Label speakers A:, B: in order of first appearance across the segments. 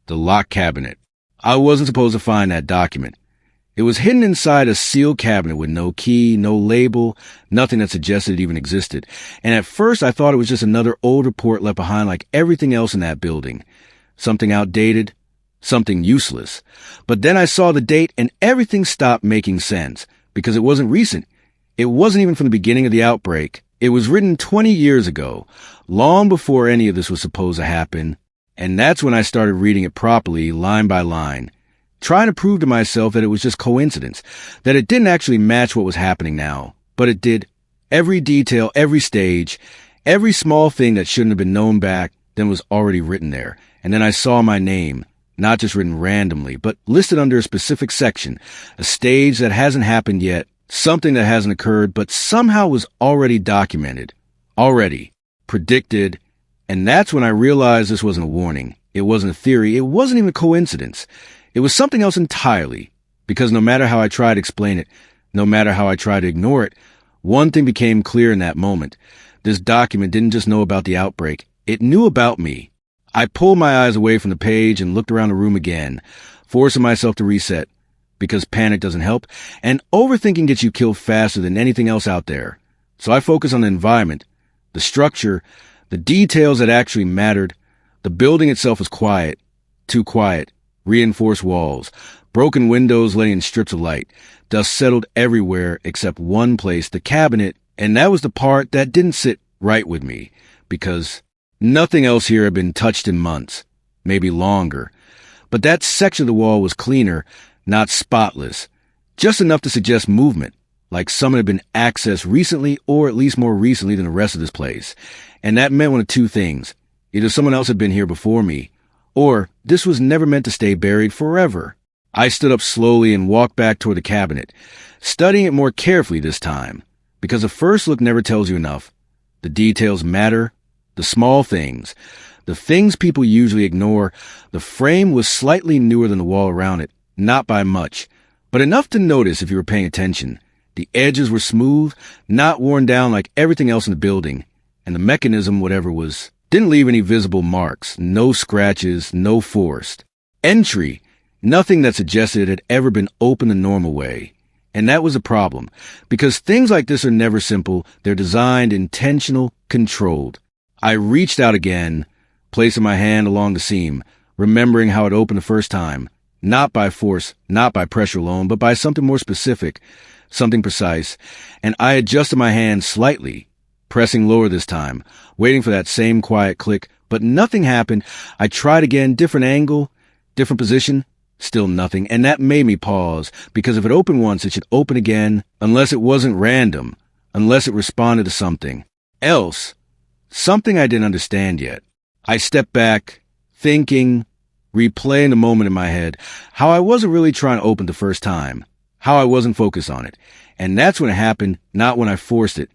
A: The locked cabinet. I wasn't supposed to find that document. It was hidden inside a sealed cabinet with no key, no label, nothing that suggested it even existed. And at first I thought it was just another old report left behind like everything else in that building. Something outdated, something useless. But then I saw the date and everything stopped making sense because it wasn't recent. It wasn't even from the beginning of the outbreak. It was written 20 years ago, long before any of this was supposed to happen. And that's when I started reading it properly, line by line, trying to prove to myself that it was just coincidence, that it didn't actually match what was happening now. But it did. Every detail, every stage, every small thing that shouldn't have been known back then was already written there. And then I saw my name, not just written randomly, but listed under a specific section, a stage that hasn't happened yet, something that hasn't occurred, but somehow was already documented, already predicted. And that's when I realized this wasn't a warning. It wasn't a theory. It wasn't even a coincidence. It was something else entirely. Because no matter how I tried to explain it, no matter how I tried to ignore it, one thing became clear in that moment. This document didn't just know about the outbreak. It knew about me. I pulled my eyes away from the page and looked around the room again, forcing myself to reset. Because panic doesn't help, and overthinking gets you killed faster than anything else out there. So I focused on the environment, the structure, the details that actually mattered. The building itself was quiet, too quiet, reinforced walls, broken windows letting in strips of light. Dust settled everywhere except one place, the cabinet, and that was the part that didn't sit right with me, because nothing else here had been touched in months, maybe longer. But that section of the wall was cleaner, not spotless, just enough to suggest movement, like someone had been accessed recently or at least more recently than the rest of this place. And that meant one of two things. Either someone else had been here before me, or this was never meant to stay buried forever. I stood up slowly and walked back toward the cabinet, studying it more carefully this time, because a first look never tells you enough. The details matter, the small things, the things people usually ignore. The frame was slightly newer than the wall around it. Not by much, but enough to notice if you were paying attention. The edges were smooth, not worn down like everything else in the building, and the mechanism, whatever was, didn't leave any visible marks, no scratches, no forced entry, nothing that suggested it had ever been opened the normal way. And that was a problem, because things like this are never simple. They're designed, intentional, controlled. I reached out again, placing my hand along the seam, remembering how it opened the first time. Not by force, not by pressure alone, but by something more specific, something precise. And I adjusted my hand slightly, pressing lower this time, waiting for that same quiet click, but nothing happened. I tried again, different angle, different position, still nothing. And that made me pause, because if it opened once, it should open again, unless it wasn't random, unless it responded to something else, something I didn't understand yet. I stepped back, thinking, replaying the moment in my head, how I wasn't really trying to open the first time, how I wasn't focused on it. And that's when it happened, not when I forced it,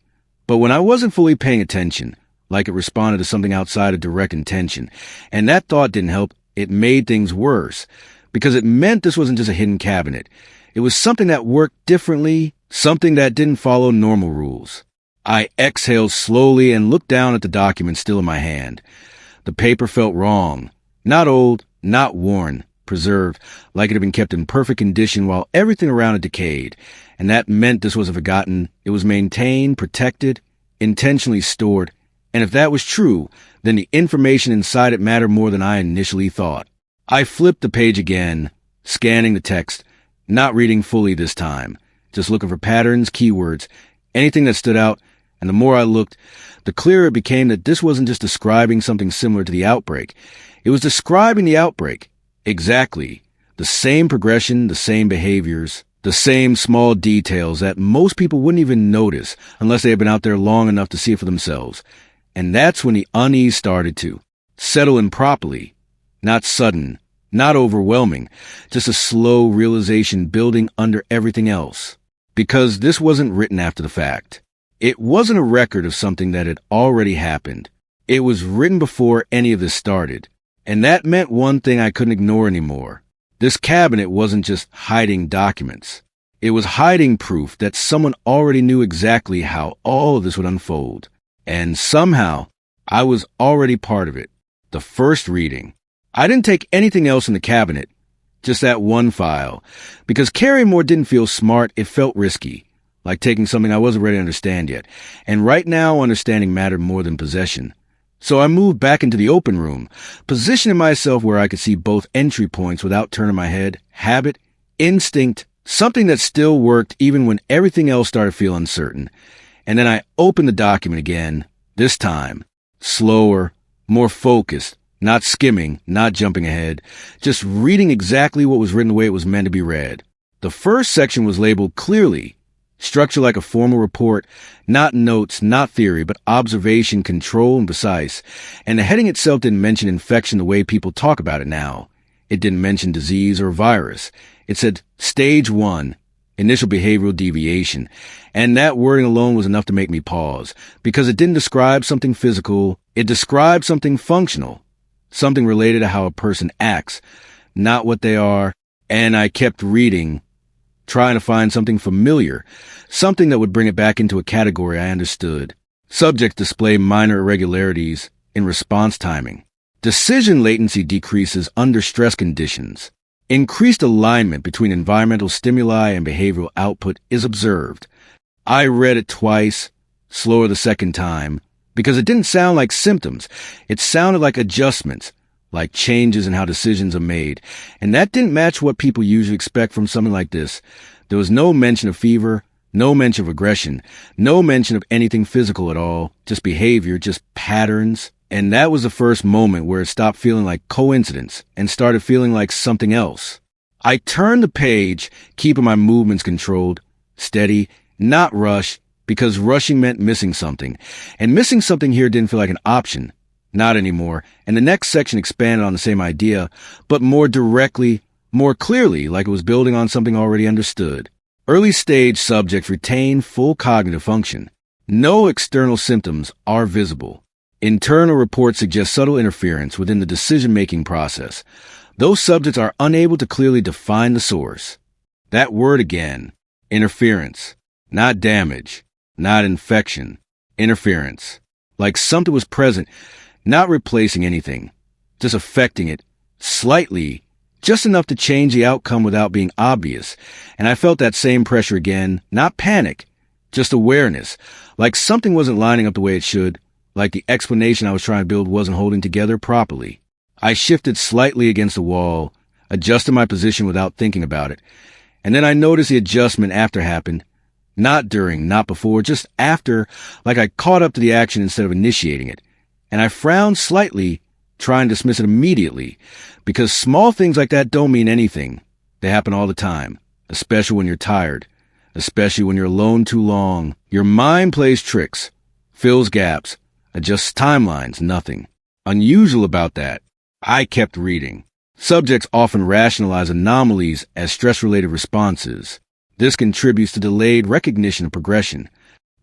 A: but when I wasn't fully paying attention, like it responded to something outside of direct intention. And that thought didn't help. It made things worse, because it meant this wasn't just a hidden cabinet. It was something that worked differently, something that didn't follow normal rules. I exhaled slowly and looked down at the document still in my hand. The paper felt wrong, not old, not worn, preserved, like it had been kept in perfect condition while everything around it decayed. And that meant this wasn't forgotten. It was maintained, protected, intentionally stored. And if that was true, then the information inside it mattered more than I initially thought. I flipped the page again, scanning the text, not reading fully this time, just looking for patterns, keywords, anything that stood out. And the more I looked, the clearer it became that this wasn't just describing something similar to the outbreak. It was describing the outbreak. Exactly. The same progression, the same behaviors, the same small details that most people wouldn't even notice unless they had been out there long enough to see it for themselves. And that's when the unease started to settle in properly. Not sudden, not overwhelming, just a slow realization building under everything else. Because this wasn't written after the fact. It wasn't a record of something that had already happened. It was written before any of this started. And that meant one thing I couldn't ignore anymore. This cabinet wasn't just hiding documents. It was hiding proof that someone already knew exactly how all of this would unfold. And somehow, I was already part of it. The first reading. I didn't take anything else in the cabinet, just that one file. Because carrying more didn't feel smart, it felt risky. Like taking something I wasn't ready to understand yet. And right now, understanding mattered more than possession. So I moved back into the open room, positioning myself where I could see both entry points without turning my head. Habit, instinct, something that still worked even when everything else started to feel uncertain. And then I opened the document again, this time. Slower, more focused, not skimming, not jumping ahead, just reading exactly what was written the way it was meant to be read. The first section was labeled clearly, structured like a formal report, not notes, not theory, but observation, control, and precise. And the heading itself didn't mention infection the way people talk about it now. It didn't mention disease or virus. It said Stage 1, initial behavioral deviation. And that wording alone was enough to make me pause, because it didn't describe something physical. It described something functional, something related to how a person acts, not what they are. And I kept reading, trying to find something familiar, something that would bring it back into a category I understood. Subjects display minor irregularities in response timing. Decision latency decreases under stress conditions. Increased alignment between environmental stimuli and behavioral output is observed. I read it twice, slower the second time, because it didn't sound like symptoms. It sounded like adjustments, like changes in how decisions are made. And that didn't match what people usually expect from something like this. There was no mention of fever, no mention of aggression, no mention of anything physical at all, just behavior, just patterns. And that was the first moment where it stopped feeling like coincidence and started feeling like something else. I turned the page, keeping my movements controlled, steady, not rush, because rushing meant missing something. And missing something here didn't feel like an option. Not anymore. And the next section expanded on the same idea, but more directly, more clearly, like it was building on something already understood. Early stage subjects retain full cognitive function. No external symptoms are visible. Internal reports suggest subtle interference within the decision-making process. Those subjects are unable to clearly define the source. That word again, interference, not damage, not infection, interference. Like something was present, not replacing anything, just affecting it slightly, just enough to change the outcome without being obvious. And I felt that same pressure again, not panic, just awareness, like something wasn't lining up the way it should, like the explanation I was trying to build wasn't holding together properly. I shifted slightly against the wall, adjusted my position without thinking about it. And then I noticed the adjustment after happened. Not during, not before, just after, like I caught up to the action instead of initiating it. And I frowned slightly, trying to dismiss it immediately, because small things like that don't mean anything. They happen all the time, especially when you're tired, especially when you're alone too long. Your mind plays tricks, fills gaps, adjusts timelines, nothing unusual about that. I kept reading. Subjects often rationalize anomalies as stress-related responses. This contributes to delayed recognition of progression.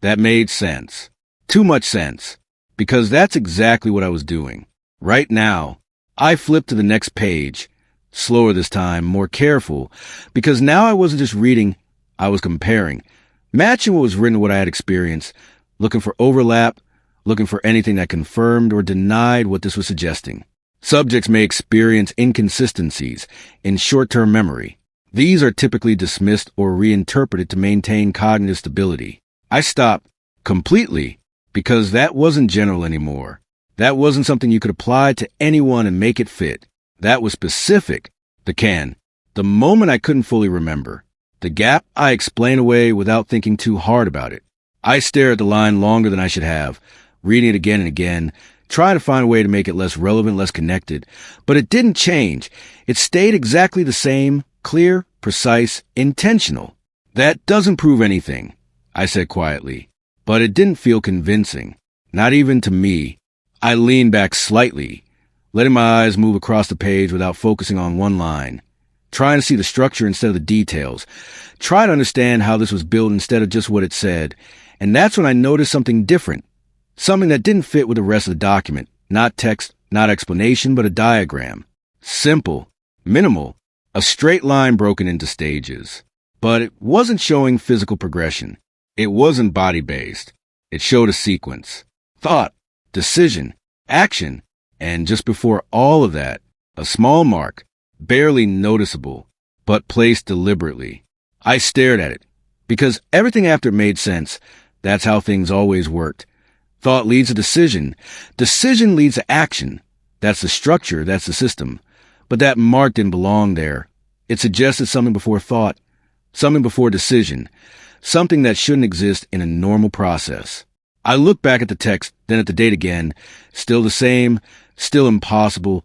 A: That made sense. Too much sense. Because that's exactly what I was doing. Right now, I flipped to the next page, slower this time, more careful, because now I wasn't just reading, I was comparing, matching what was written to what I had experienced, looking for overlap, looking for anything that confirmed or denied what this was suggesting. Subjects may experience inconsistencies in short-term memory. These are typically dismissed or reinterpreted to maintain cognitive stability. I stopped completely because that wasn't general anymore. That wasn't something you could apply to anyone and make it fit. That was specific. The moment I couldn't fully remember. The gap I explain away without thinking too hard about it. I stare at the line longer than I should have, reading it again and again, trying to find a way to make it less relevant, less connected. But it didn't change. It stayed exactly the same, clear, precise, intentional. That doesn't prove anything, I said quietly. But it didn't feel convincing. Not even to me. I leaned back slightly, letting my eyes move across the page without focusing on one line. Trying to see the structure instead of the details. Try to understand how this was built instead of just what it said. And that's when I noticed something different. Something that didn't fit with the rest of the document. Not text, not explanation, but a diagram. Simple, minimal, a straight line broken into stages. But it wasn't showing physical progression. It wasn't body-based. It showed a sequence. Thought, decision, action, and just before all of that, A small mark, barely noticeable, but placed deliberately. I stared at it, because everything after it made sense. That's how things always worked. Thought leads to decision. Decision leads to action. That's the structure, that's the system. But that mark didn't belong there. It suggested something before thought, something before decision, something that shouldn't exist in a normal process. I looked back at the text, then at the date again. Still the same, still impossible,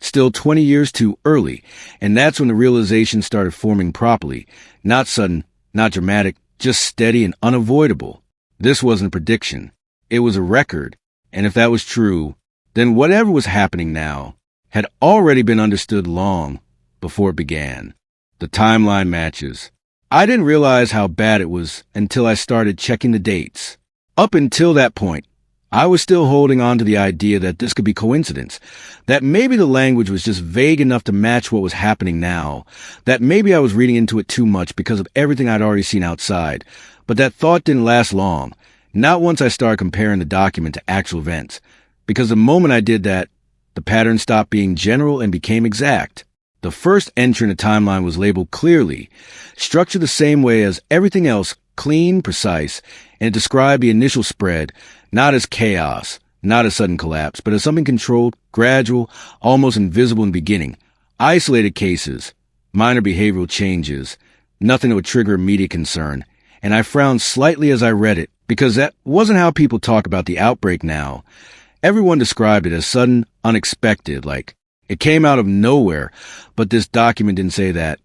A: still 20 years too early. And that's when the realization started forming properly. Not sudden, not dramatic, just steady and unavoidable. This wasn't a prediction. It was a record. And if that was true, then whatever was happening now had already been understood long before it began. The timeline matches. I didn't realize how bad it was until I started checking the dates. Up until that point, I was still holding on to the idea that this could be coincidence, that maybe the language was just vague enough to match what was happening now, that maybe I was reading into it too much because of everything I'd already seen outside. But that thought didn't last long, not once I started comparing the document to actual events, because the moment I did that, the pattern stopped being general and became exact. The first entry in the timeline was labeled clearly, structured the same way as everything else, clean, precise, and it described the initial spread, not as chaos, not as sudden collapse, but as something controlled, gradual, almost invisible in the beginning. Isolated cases, minor behavioral changes, nothing that would trigger immediate concern. And I frowned slightly as I read it, because that wasn't how people talk about the outbreak now. Everyone described it as sudden, unexpected, like it came out of nowhere, but this document didn't say that.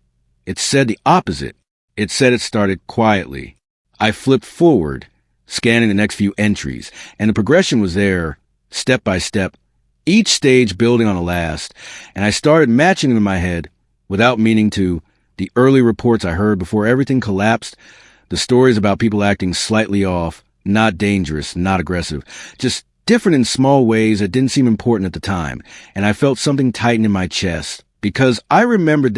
A: It said the opposite. It said it started quietly. I flipped forward, scanning the next few entries, and the progression was there, step by step, each stage building on the last, and I started matching them in my head, without meaning to, the early reports I heard before everything collapsed, the stories about people acting slightly off, not dangerous, not aggressive, just different in small ways that didn't seem important at the time, and I felt something tighten in my chest, because I remembered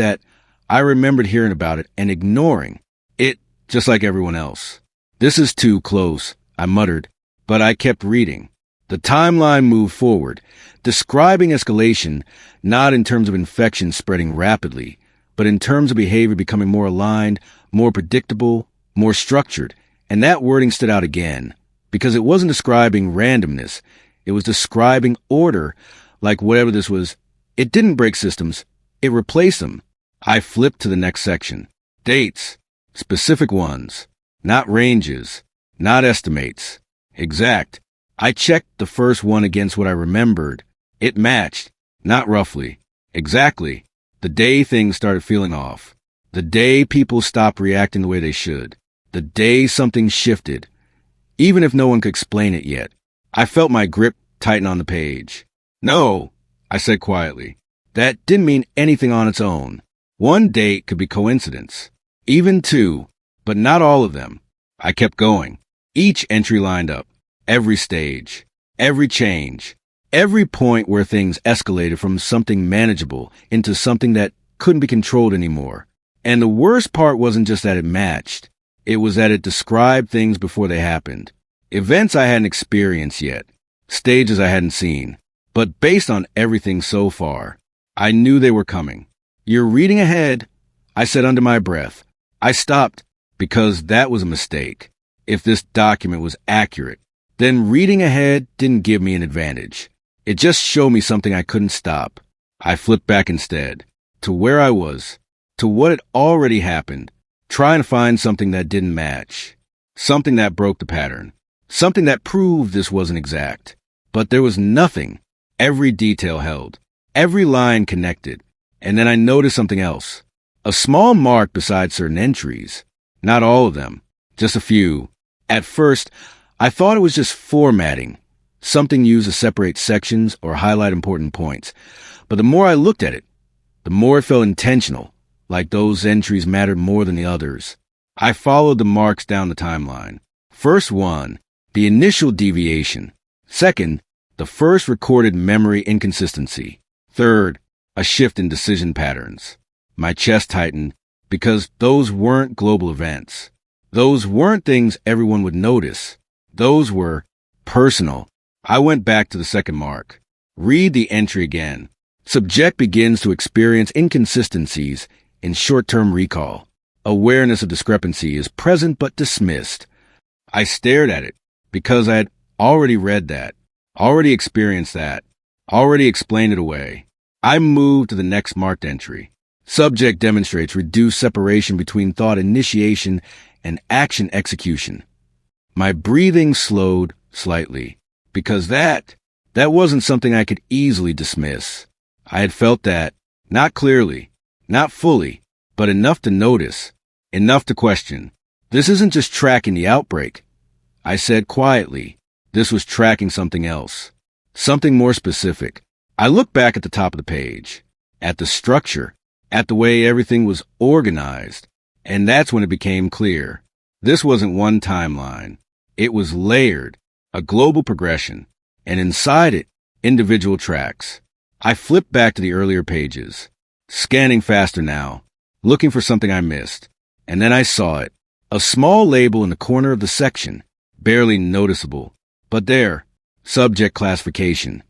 A: hearing about it and ignoring it just like everyone else. This is too close, I muttered, but I kept reading. The timeline moved forward, describing escalation, not in terms of infection spreading rapidly, but in terms of behavior becoming more aligned, more predictable, more structured. And that wording stood out again, because it wasn't describing randomness. It was describing order, like whatever this was. It didn't break systems. It replaced them. I flipped to the next section. Dates. Specific ones. Not ranges. Not estimates. Exact. I checked the first one against what I remembered. It matched. Not roughly. Exactly. The day things started feeling off. The day people stopped reacting the way they should. The day something shifted. Even if no one could explain it yet. I felt my grip tighten on the page. No, I said quietly. That didn't mean anything on its own. One date could be coincidence. Even two, but not all of them. I kept going. Each entry lined up. Every stage. Every change. Every point where things escalated from something manageable into something that couldn't be controlled anymore. And the worst part wasn't just that it matched. It was that it described things before they happened. Events I hadn't experienced yet. Stages I hadn't seen. But based on everything so far, I knew they were coming. You're reading ahead, I said under my breath. I stopped because that was a mistake. If this document was accurate, then reading ahead didn't give me an advantage. It just showed me something I couldn't stop. I flipped back instead, to where I was, to what had already happened, trying to find something that didn't match, something that broke the pattern, something that proved this wasn't exact. But there was nothing. Every detail held, every line connected. And then I noticed something else. A small mark beside certain entries. Not all of them, just a few. At first, I thought it was just formatting, something used to separate sections or highlight important points. But the more I looked at it, the more it felt intentional, like those entries mattered more than the others. I followed the marks down the timeline. First one, the initial deviation. Second, the first recorded memory inconsistency. Third, a shift in decision patterns. My chest tightened because those weren't global events. Those weren't things everyone would notice. Those were personal. I went back to the second mark. Read the entry again. Subject begins to experience inconsistencies in short-term recall. Awareness of discrepancy is present but dismissed. I stared at it because I had already read that, already experienced that, already explained it away. I moved to the next marked entry. Subject demonstrates reduced separation between thought initiation and action execution. My breathing slowed slightly because that wasn't something I could easily dismiss. I had felt that, not clearly, not fully, but enough to notice, enough to question. This isn't just tracking the outbreak. I said quietly, this was tracking something else, something more specific. I looked back at the top of the page, at the structure, at the way everything was organized, and that's when it became clear. This wasn't one timeline. It was layered, a global progression, and inside it, individual tracks. I flipped back to the earlier pages, scanning faster now, looking for something I missed, and then I saw it. A small label in the corner of the section, barely noticeable, but there, subject classification.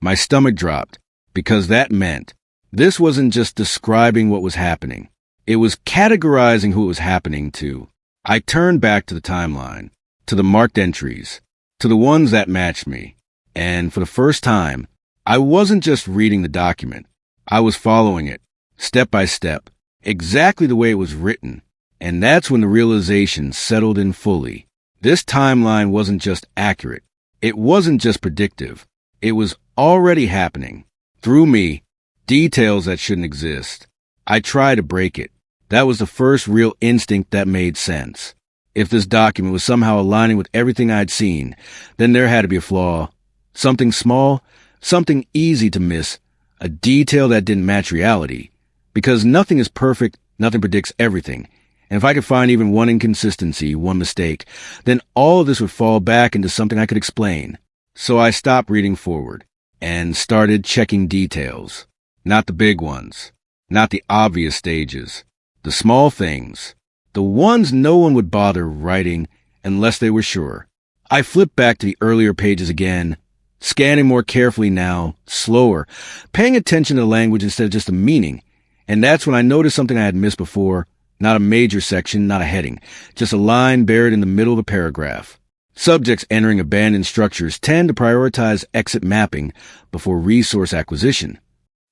A: My stomach dropped, because that meant this wasn't just describing what was happening. It was categorizing who it was happening to. I turned back to the timeline, to the marked entries, to the ones that matched me, and for the first time, I wasn't just reading the document. I was following it, step by step, exactly the way it was written, and that's when the realization settled in fully. This timeline wasn't just accurate. It wasn't just predictive. It was already happening. Through me, details that shouldn't exist. I tried to break it. That was the first real instinct that made sense. If this document was somehow aligning with everything I'd seen, then there had to be a flaw. Something small, something easy to miss, a detail that didn't match reality. Because nothing is perfect, nothing predicts everything. And if I could find even one inconsistency, one mistake, then all of this would fall back into something I could explain. So I stopped reading forward and started checking details. Not the big ones, not the obvious stages, the small things, the ones no one would bother writing unless they were sure. I flipped back to the earlier pages again, scanning more carefully now, slower, paying attention to the language instead of just the meaning. And that's when I noticed something I had missed before. Not a major section, not a heading, just a line buried in the middle of a paragraph. Subjects entering abandoned structures tend to prioritize exit mapping before resource acquisition.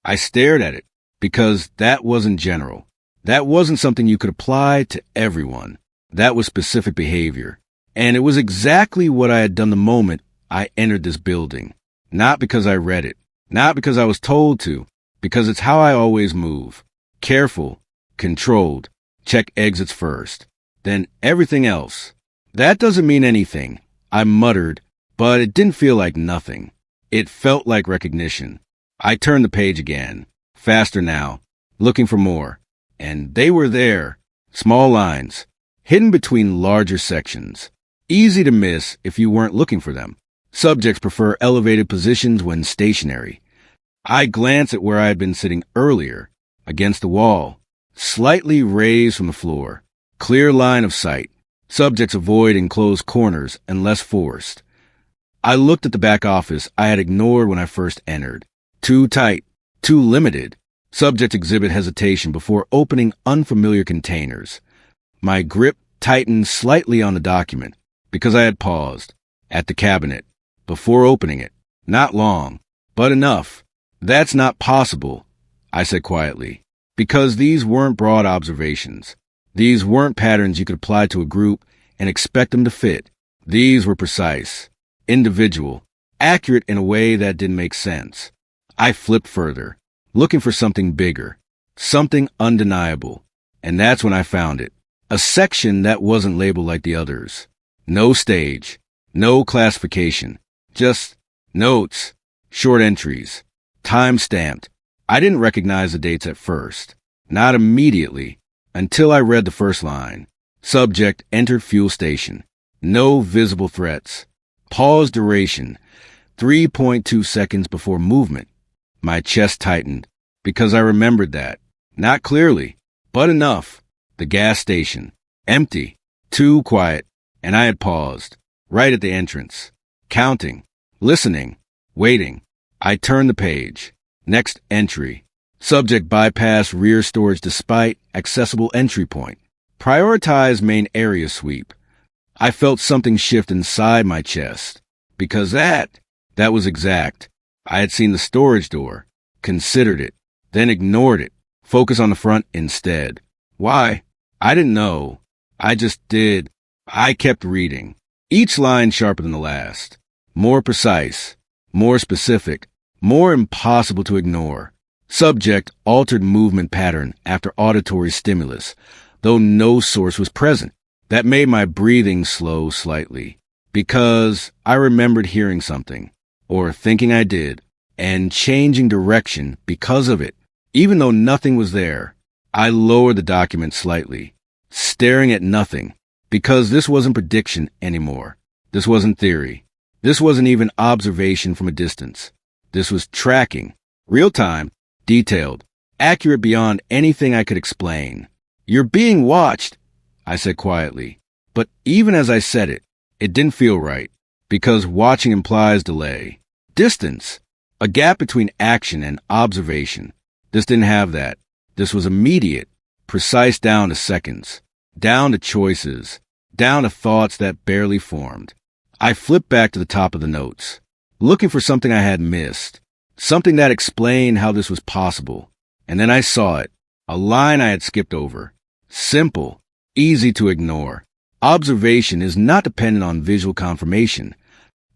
A: I stared at it because that wasn't general. That wasn't something you could apply to everyone. That was specific behavior. And it was exactly what I had done the moment I entered this building. Not because I read it, not because I was told to, because it's how I always move. Careful, controlled, check exits first, then everything else. That doesn't mean anything, I muttered, but it didn't feel like nothing. It felt like recognition. I turned the page again, faster now, looking for more. And they were there, small lines, hidden between larger sections. Easy to miss if you weren't looking for them. Subjects prefer elevated positions when stationary. I glanced at where I had been sitting earlier, against the wall, slightly raised from the floor. Clear line of sight. Subjects avoid enclosed corners unless forced. I looked at the back office I had ignored when I first entered. Too tight, too limited. Subjects exhibit hesitation before opening unfamiliar containers. My grip tightened slightly on the document because I had paused at the cabinet before opening it. Not long, but enough. That's not possible, I said quietly, because these weren't broad observations. These weren't patterns you could apply to a group and expect them to fit. These were precise, individual, accurate in a way that didn't make sense. I flipped further, looking for something bigger, something undeniable. And that's when I found it. A section that wasn't labeled like the others. No stage, no classification, just notes, short entries, time-stamped. I didn't recognize the dates at first, not immediately, until I read the first line. Subject entered fuel station. No visible threats. Pause duration. 3.2 seconds before movement. My chest tightened because I remembered that. Not clearly, but enough. The gas station. Empty. Too quiet. And I had paused. Right at the entrance. Counting. Listening. Waiting. I turned the page. Next entry. Subject bypass rear storage despite accessible entry point. Prioritize main area sweep. I felt something shift inside my chest. Because that was exact. I had seen the storage door, considered it, then ignored it, focused on the front instead. Why? I didn't know. I just did. I kept reading. Each line sharper than the last. More precise, more specific, more impossible to ignore. Subject altered movement pattern after auditory stimulus, though no source was present. That made my breathing slow slightly, because I remembered hearing something, or thinking I did, and changing direction because of it. Even though nothing was there, I lowered the document slightly, staring at nothing, because this wasn't prediction anymore. This wasn't theory. This wasn't even observation from a distance. This was tracking, real-time, detailed, accurate beyond anything I could explain. "You're being watched," I said quietly. But even as I said it, it didn't feel right, because watching implies delay, distance, a gap between action and observation. This didn't have that. This was immediate, precise down to seconds, down to choices, down to thoughts that barely formed. I flipped back to the top of the notes, looking for something I had missed, something that explained how this was possible. And then I saw it, a line I had skipped over. Simple, easy to ignore. Observation is not dependent on visual confirmation.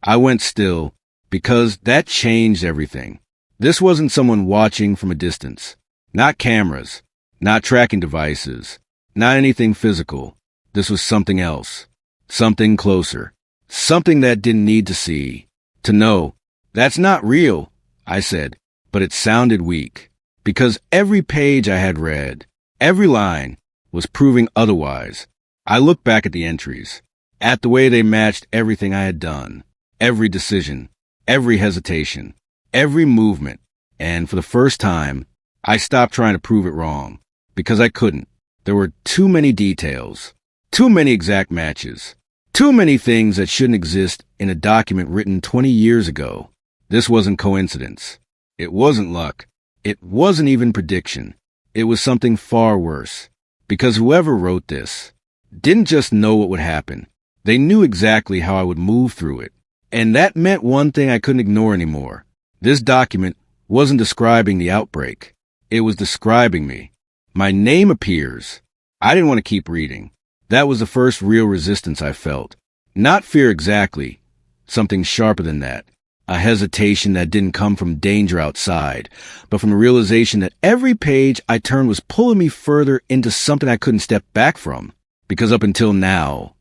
A: I went still, because that changed everything. This wasn't someone watching from a distance. Not cameras, not tracking devices, not anything physical. This was something else, something closer, something that didn't need to see, to know. "That's not real," I said, but it sounded weak, because every page I had read, every line, was proving otherwise. I looked back at the entries, at the way they matched everything I had done, every decision, every hesitation, every movement, and for the first time, I stopped trying to prove it wrong, because I couldn't. There were too many details, too many exact matches, too many things that shouldn't exist in a document written 20 years ago. This wasn't coincidence. It wasn't luck. It wasn't even prediction. It was something far worse, because whoever wrote this didn't just know what would happen. They knew exactly how I would move through it. And that meant one thing I couldn't ignore anymore. This document wasn't describing the outbreak. It was describing me. My name appears. I didn't want to keep reading. That was the first real resistance I felt. Not fear exactly. Something sharper than that. A hesitation that didn't come from danger outside, but from the realization that every page I turned was pulling me further into something I couldn't step back from. Because up until now,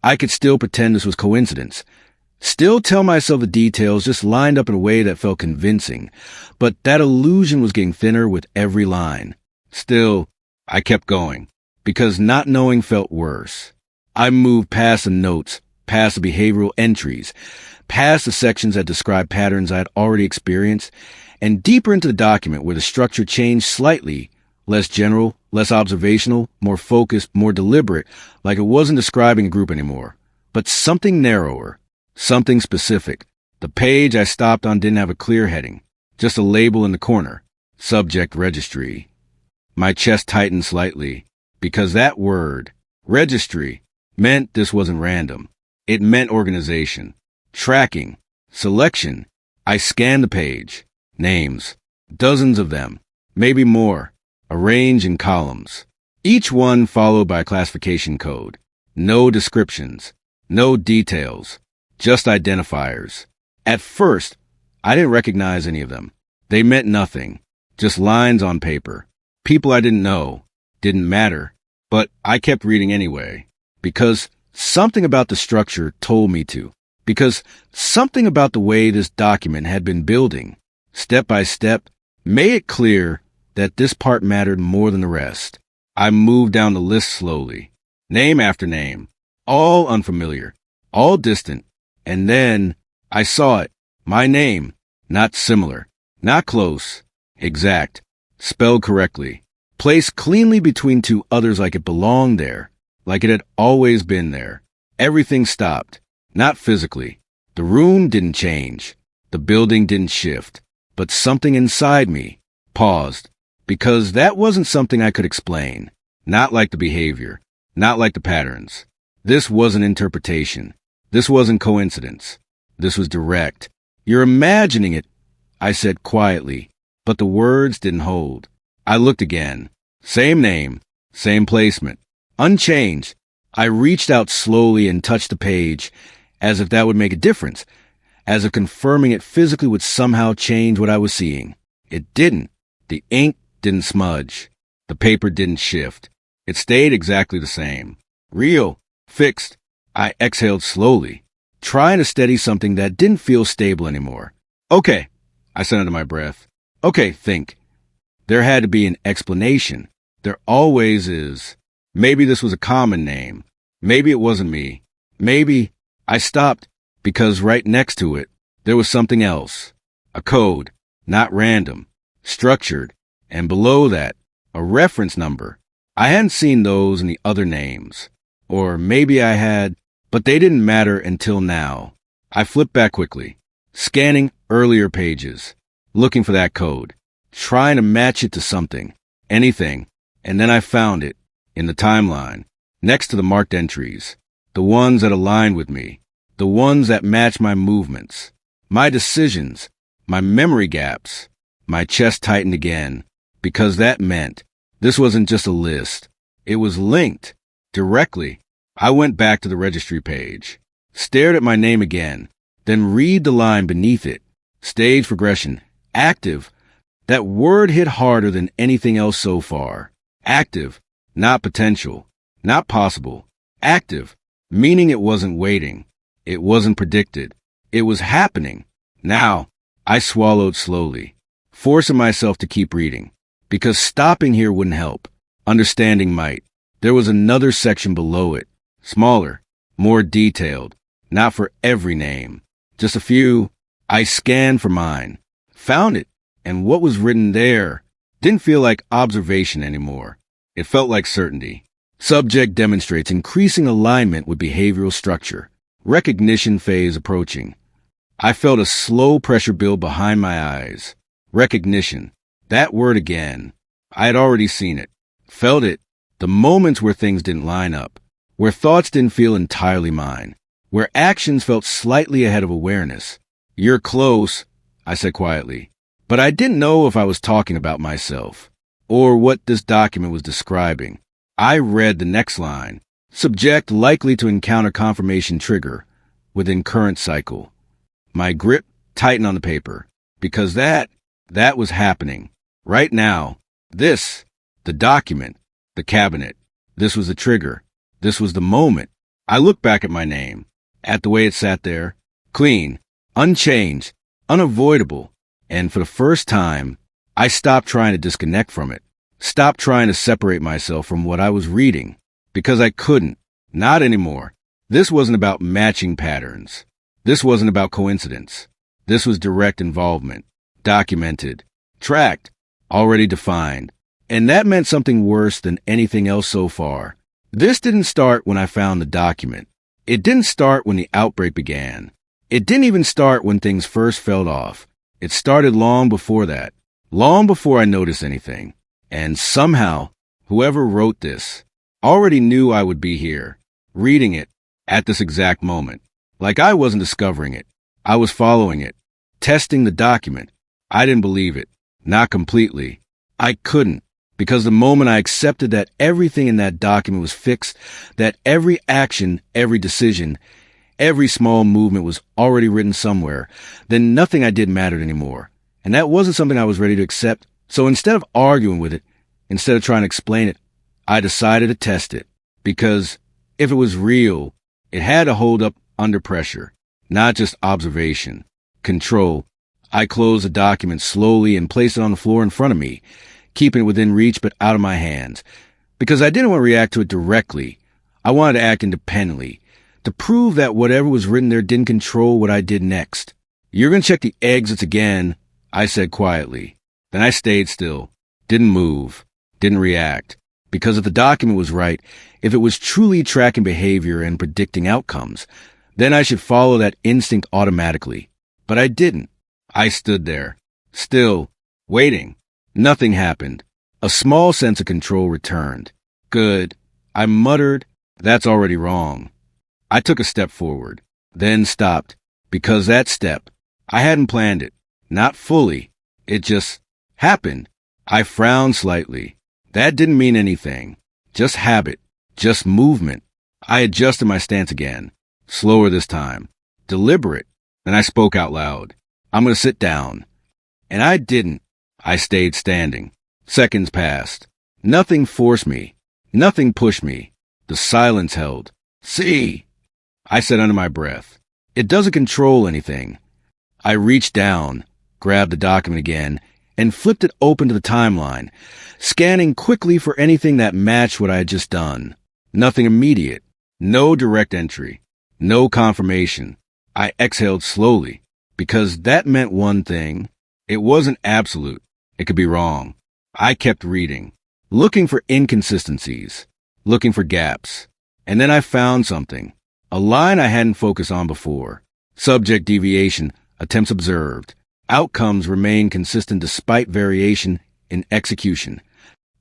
A: I could still pretend this was coincidence. Still tell myself the details just lined up in a way that felt convincing, but that illusion was getting thinner with every line. Still, I kept going, because not knowing felt worse. I moved past the notes, past the behavioral entries, past the sections that described patterns I had already experienced, and deeper into the document where the structure changed slightly, less general, less observational, more focused, more deliberate, like it wasn't describing a group anymore, but something narrower, something specific. The page I stopped on didn't have a clear heading, just a label in the corner, Subject Registry. My chest tightened slightly, because that word, registry, meant this wasn't random. It meant organization, tracking, selection. I scanned the page. Names, dozens of them, maybe more, arranged in columns, each one followed by a classification code. No descriptions, no details, just identifiers. At first, I didn't recognize any of them. They meant nothing, just lines on paper. People I didn't know, didn't matter, but I kept reading anyway, because something about the structure told me to, because something about the way this document had been building, step by step, made it clear that this part mattered more than the rest. I moved down the list slowly, name after name, all unfamiliar, all distant, and then I saw it, my name, not similar, not close, exact, spelled correctly, placed cleanly between two others like it belonged there, like it had always been there. Everything stopped, not physically. The room didn't change. The building didn't shift. but something inside me paused, because that wasn't something I could explain. Not like the behavior, not like the patterns. This wasn't interpretation. This wasn't coincidence. This was direct. You're imagining it, I said quietly, but the words didn't hold. I looked again. Same name, same placement, unchanged. I reached out slowly and touched the page, as if that would make a difference, as if confirming it physically would somehow change what I was seeing. It didn't. The ink didn't smudge. The paper didn't shift. It stayed exactly the same. Real. Fixed. I exhaled slowly, trying to steady something that didn't feel stable anymore. Okay, I said under my breath. Okay, think. There had to be an explanation. There always is. Maybe this was a common name. Maybe it wasn't me. Maybe I stopped because right next to it, there was something else. A code, not random, structured, and below that, a reference number. I hadn't seen those in the other names. Or maybe I had, but they didn't matter until now. I flipped back quickly, scanning earlier pages, looking for that code, trying to match it to something, anything, and then I found it, in the timeline, next to the marked entries, the ones that aligned with me, the ones that matched my movements, my decisions, my memory gaps. My chest tightened again, because that meant this wasn't just a list. It was linked, directly. I went back to the registry page, stared at my name again, then read the line beneath it. Stage progression, active. That word hit harder than anything else so far. Active, not potential, not possible. Active, meaning it wasn't waiting. It wasn't predicted. It was happening. Now, I swallowed slowly, forcing myself to keep reading, because stopping here wouldn't help. Understanding might. There was another section below it, smaller, more detailed, not for every name, just a few. I scanned for mine, found it, and what was written there didn't feel like observation anymore. It felt like certainty. Subject demonstrates increasing alignment with behavioral structure. Recognition phase approaching. I felt a slow pressure build behind my eyes. Recognition. That word again. I had already seen it, felt it, the moments where things didn't line up, where thoughts didn't feel entirely mine, where actions felt slightly ahead of awareness. You're close, I said quietly, but I didn't know if I was talking about myself or what this document was describing. I read the next line. Subject likely to encounter confirmation trigger within current cycle. My grip tightened on the paper because that was happening right now. This, the document, the cabinet. This was the trigger. This was the moment. I looked back at my name, at the way it sat there, clean, unchanged, unavoidable. And for the first time, I stopped trying to disconnect from it, stopped trying to separate myself from what I was reading, because I couldn't, not anymore. This wasn't about matching patterns. This wasn't about coincidence. This was direct involvement, documented, tracked, already defined. And that meant something worse than anything else so far. This didn't start when I found the document. It didn't start when the outbreak began. It didn't even start when things first fell off. It started long before that, long before I noticed anything. And somehow, whoever wrote this already knew I would be here, reading it at this exact moment. Like I wasn't discovering it. I was following it, testing the document. I didn't believe it. Not completely. I couldn't, because the moment I accepted that everything in that document was fixed, that every action, every decision, every small movement was already written somewhere, then nothing I did mattered anymore. And that wasn't something I was ready to accept. So instead of arguing with it, instead of trying to explain it, I decided to test it. Because if it was real, it had to hold up under pressure, not just observation, control. I closed the document slowly and placed it on the floor in front of me, keeping it within reach but out of my hands. Because I didn't want to react to it directly. I wanted to act independently, to prove that whatever was written there didn't control what I did next. You're going to check the exits again, I said quietly. Then I stayed still, didn't move, didn't react. Because if the document was right, if it was truly tracking behavior and predicting outcomes, then I should follow that instinct automatically. But I didn't. I stood there, Still, waiting. Nothing happened. A small sense of control returned. Good. I muttered, that's already wrong. I took a step forward, then stopped, because that step, I hadn't planned it. Not fully. It just happened. I frowned slightly. That didn't mean anything. Just habit. Just movement. I adjusted my stance again. Slower this time. Deliberate. Then I spoke out loud. I'm going to sit down. And I didn't. I stayed standing. Seconds passed. Nothing forced me. Nothing pushed me. The silence held. See, I said under my breath. It doesn't control anything. I reached down, grabbed the document again, and flipped it open to the timeline, scanning quickly for anything that matched what I had just done. Nothing immediate. No direct entry. No confirmation. I exhaled slowly, because that meant one thing. It wasn't absolute. It could be wrong. I kept reading, looking for inconsistencies, looking for gaps. And then I found something. A line I hadn't focused on before. Subject deviation, attempts observed. Outcomes remain consistent despite variation in execution.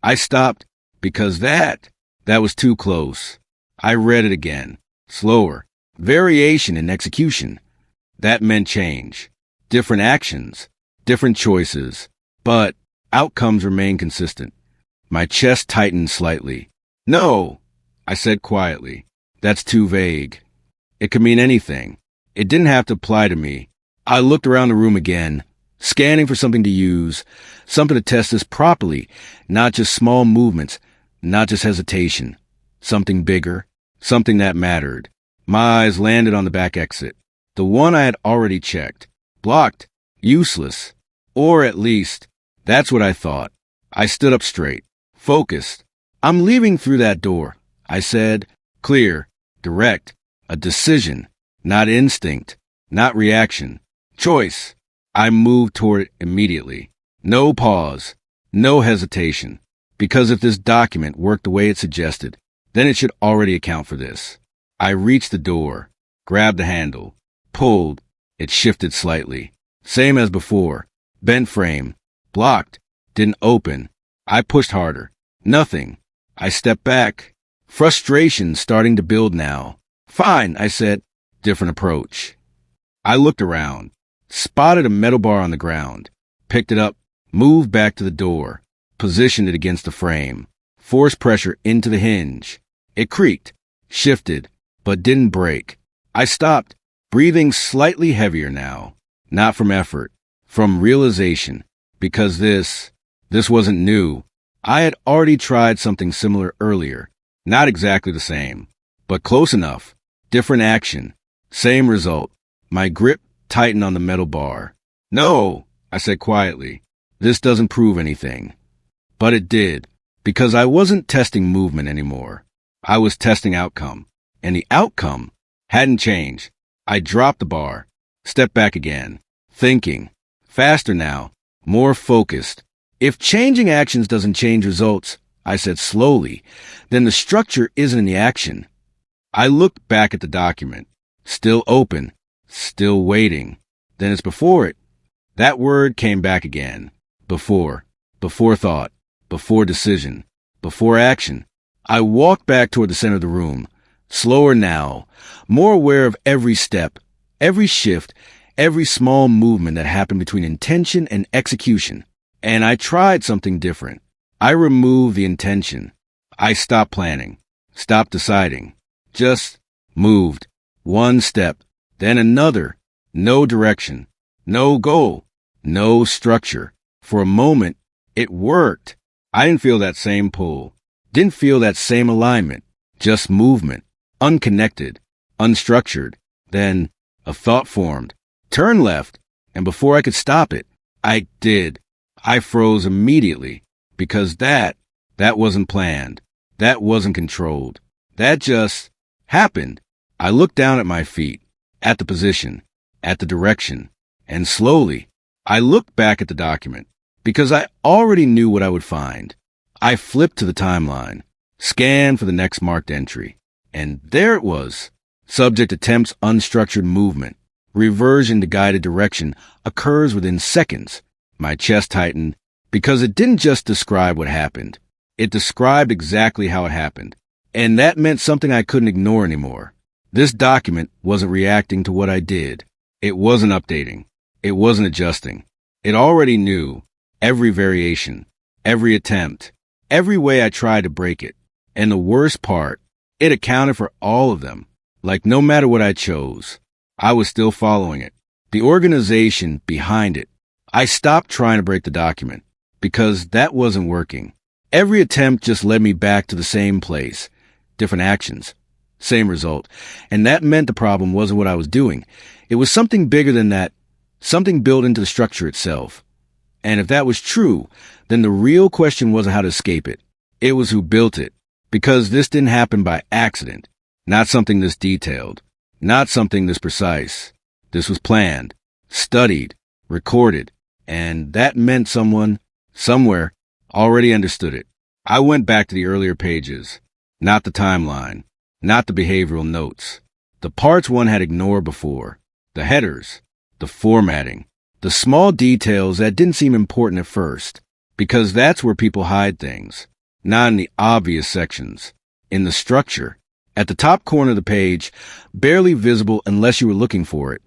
A: I stopped because that was too close. I read it again, slower. Variation in execution. That meant change. Different actions, different choices, but outcomes remain consistent. My chest tightened slightly. No, I said quietly. That's too vague. It could mean anything. It didn't have to apply to me. I looked around the room again, scanning for something to use, something to test this properly, not just small movements, not just hesitation. Something bigger, something that mattered. My eyes landed on the back exit, the one I had already checked. Blocked, useless, or at least, that's what I thought. I stood up straight, focused. I'm leaving through that door, I said, clear, direct, a decision, not instinct, not reaction, choice. I moved toward it immediately. No pause, no hesitation, because if this document worked the way it suggested, then it should already account for this. I reached the door, grabbed the handle, pulled. It shifted slightly. Same as before. Bent frame. Blocked. Didn't open. I pushed harder. Nothing. I stepped back. Frustration starting to build now. Fine, I said. Different approach. I looked around. Spotted a metal bar on the ground. Picked it up. Moved back to the door. Positioned it against the frame. Forced pressure into the hinge. It creaked. Shifted. But didn't break. I stopped, breathing slightly heavier now. Not from effort. From realization. Because this wasn't new. I had already tried something similar earlier. Not exactly the same, but close enough. Different action. Same result. My grip tightened on the metal bar. No, I said quietly. This doesn't prove anything. But it did, because I wasn't testing movement anymore. I was testing outcome. And the outcome hadn't changed. I dropped the bar, stepped back again, thinking. Faster now, more focused. If changing actions doesn't change results, I said slowly, then the structure isn't in the action. I looked back at the document. Still open, still waiting. Then it's before it. That word came back again. Before thought, before decision, before action. I walked back toward the center of the room. Slower now, more aware of every step, every shift, every small movement that happened between intention and execution. And I tried something different. I removed the intention. I stopped planning, stopped deciding, just moved. One step, then another. No direction, no goal, no structure. For a moment, it worked. I didn't feel that same pull, didn't feel that same alignment, just movement. Unconnected, unstructured. Then a thought formed. Turn left, and before I could stop it, I did. I froze immediately, because that wasn't planned. That wasn't controlled. That just happened. I looked down at my feet, at the position, at the direction, and slowly, I looked back at the document, because I already knew what I would find. I flipped to the timeline, scanned for the next marked entry. And there it was. Subject attempts unstructured movement. Reversion to guided direction occurs within seconds. My chest tightened because it didn't just describe what happened. It described exactly how it happened. And that meant something I couldn't ignore anymore. This document wasn't reacting to what I did. It wasn't updating. It wasn't adjusting. It already knew every variation, every attempt, every way I tried to break it. And the worst part, it accounted for all of them. Like no matter what I chose, I was still following it. The organization behind it. I stopped trying to break the document because that wasn't working. Every attempt just led me back to the same place, different actions, same result. And that meant the problem wasn't what I was doing. It was something bigger than that, something built into the structure itself. And if that was true, then the real question wasn't how to escape it. It was who built it. Because this didn't happen by accident. Not something this detailed. Not something this precise. This was planned, studied, recorded. And that meant someone, somewhere, already understood it. I went back to the earlier pages. Not the timeline. Not the behavioral notes. The parts one had ignored before. The headers. The formatting. The small details that didn't seem important at first. Because that's where people hide things. Not in the obvious sections. In the structure. At the top corner of the page, barely visible unless you were looking for it,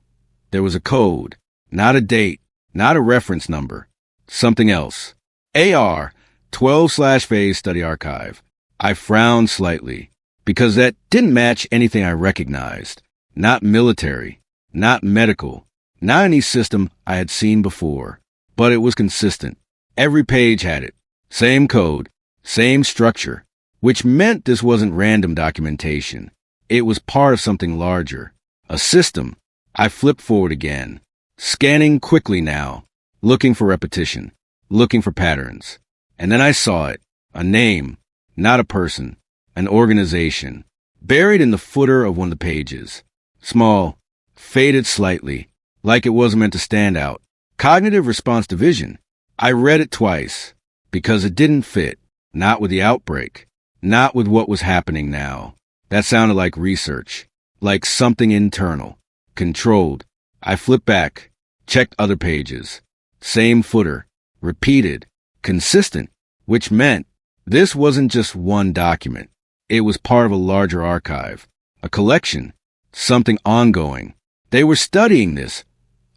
A: there was a code. Not a date. Not a reference number. Something else. AR 12/phase study archive. I frowned slightly. Because that didn't match anything I recognized. Not military. Not medical. Not any system I had seen before. But it was consistent. Every page had it. Same code. Same structure. Which meant this wasn't random documentation. It was part of something larger. A system. I flipped forward again. Scanning quickly now. Looking for repetition. Looking for patterns. And then I saw it. A name. Not a person. An organization. Buried in the footer of one of the pages. Small. Faded slightly. Like it wasn't meant to stand out. Cognitive Response Division. I read it twice. Because it didn't fit. Not with the outbreak. Not with what was happening now. That sounded like research. Like something internal. Controlled. I flipped back. Checked other pages. Same footer. Repeated. Consistent. Which meant this wasn't just one document. It was part of a larger archive. A collection. Something ongoing. They were studying this.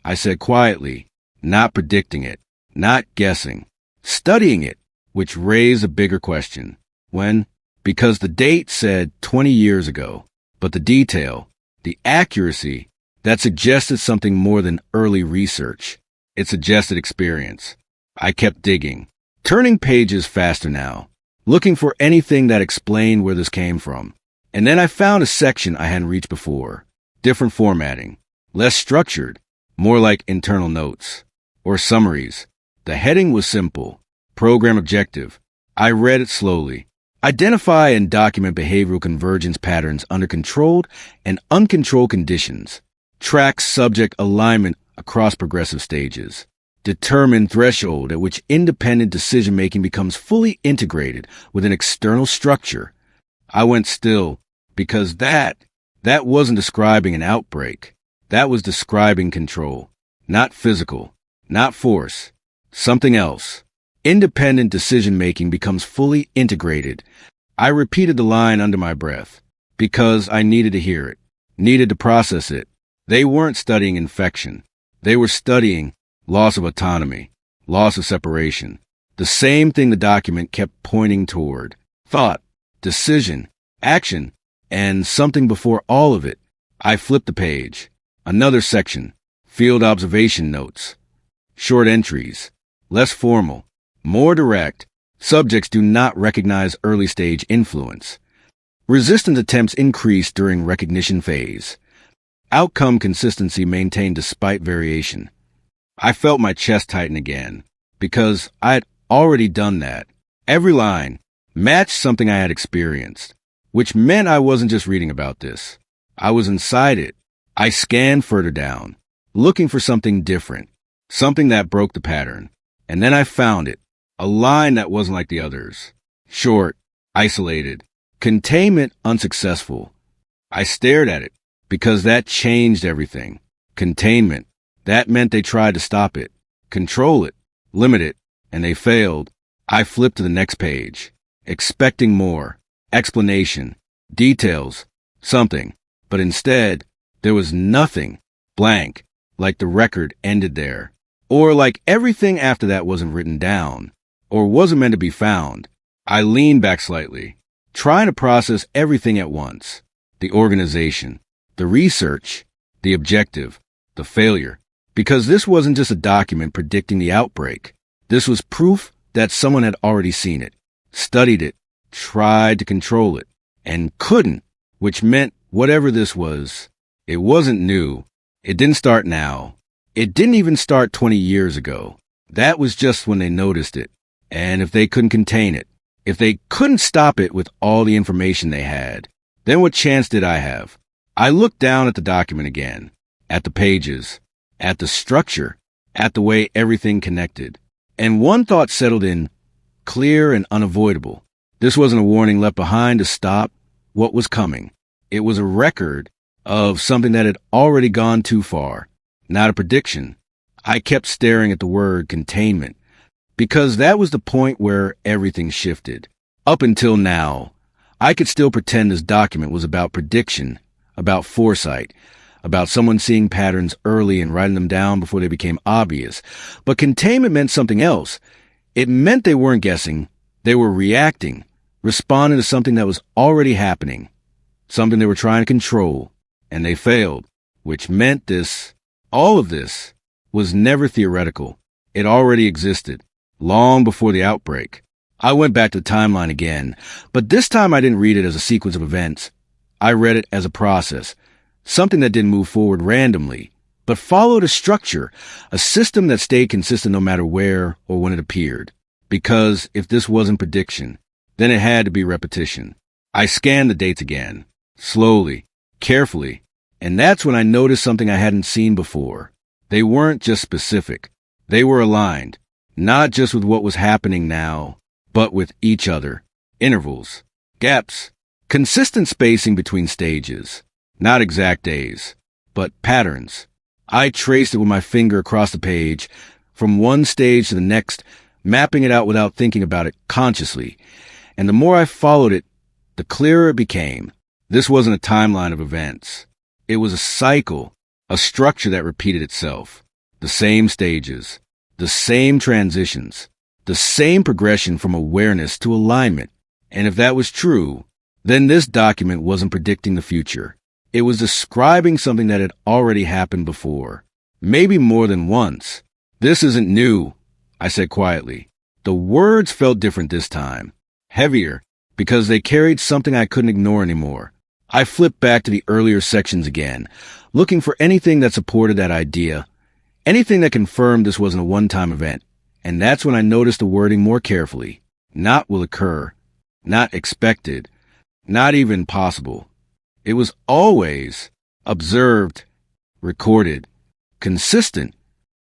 A: I said quietly. Not predicting it. Not guessing. Studying it. Which raised a bigger question. When? Because the date said 20 years ago. But the detail, the accuracy, that suggested something more than early research. It suggested experience. I kept digging. Turning pages faster now. Looking for anything that explained where this came from. And then I found a section I hadn't reached before. Different formatting. Less structured. More like internal notes. Or summaries. The heading was simple. Program objective. I read it slowly. Identify and document behavioral convergence patterns under controlled and uncontrolled conditions. Track subject alignment across progressive stages. Determine threshold at which independent decision-making becomes fully integrated with an external structure. I went still because that wasn't describing an outbreak. That was describing control. Not physical. Not force. Something else. Independent decision-making becomes fully integrated. I repeated the line under my breath because I needed to hear it, needed to process it. They weren't studying infection. They were studying loss of autonomy, loss of separation. The same thing the document kept pointing toward. Thought, decision, action, and something before all of it. I flipped the page. Another section. Field observation notes. Short entries. Less formal. More direct. Subjects do not recognize early-stage influence. Resistance attempts increase during recognition phase. Outcome consistency maintained despite variation. I felt my chest tighten again, because I had already done that. Every line matched something I had experienced, which meant I wasn't just reading about this. I was inside it. I scanned further down, looking for something different, something that broke the pattern. And then I found it. A line that wasn't like the others. Short, isolated, containment unsuccessful. I stared at it because that changed everything. Containment. That meant they tried to stop it, control it, limit it, and they failed. I flipped to the next page, expecting more, explanation, details, something. But instead, there was nothing, blank, like the record ended there. Or like everything after that wasn't written down, or wasn't meant to be found. I leaned back slightly, trying to process everything at once. The organization, the research, the objective, the failure. Because this wasn't just a document predicting the outbreak. This was proof that someone had already seen it, studied it, tried to control it, and couldn't, which meant whatever this was, it wasn't new. It didn't start now. It didn't even start 20 years ago. That was just when they noticed it. And if they couldn't contain it, if they couldn't stop it with all the information they had, then what chance did I have? I looked down at the document again, at the pages, at the structure, at the way everything connected. And one thought settled in, clear and unavoidable. This wasn't a warning left behind to stop what was coming. It was a record of something that had already gone too far, not a prediction. I kept staring at the word containment, because that was the point where everything shifted. Up until now, I could still pretend this document was about prediction, about foresight, about someone seeing patterns early and writing them down before they became obvious. But containment meant something else. It meant they weren't guessing. They were reacting, responding to something that was already happening, something they were trying to control, and they failed, which meant all of this, was never theoretical. It already existed, long before the outbreak. I went back to the timeline again, but this time I didn't read it as a sequence of events. I read it as a process, something that didn't move forward randomly, but followed a structure, a system that stayed consistent no matter where or when it appeared. Because if this wasn't prediction, then it had to be repetition. I scanned the dates again, slowly, carefully, and that's when I noticed something I hadn't seen before. They weren't just specific. They were aligned, not just with what was happening now, but with each other. Intervals, gaps, consistent spacing between stages. Not exact days, but patterns. I traced it with my finger across the page, from one stage to the next, mapping it out without thinking about it consciously. And the more I followed it, the clearer it became. This wasn't a timeline of events. It was a cycle, a structure that repeated itself. The same stages, the same transitions, the same progression from awareness to alignment. And if that was true, then this document wasn't predicting the future. It was describing something that had already happened before, maybe more than once. This isn't new, I said quietly. The words felt different this time, heavier, because they carried something I couldn't ignore anymore. I flipped back to the earlier sections again, looking for anything that supported that idea, anything that confirmed this wasn't a one-time event. And that's when I noticed the wording more carefully. Not will occur, not expected, not even possible. It was always observed, recorded, consistent,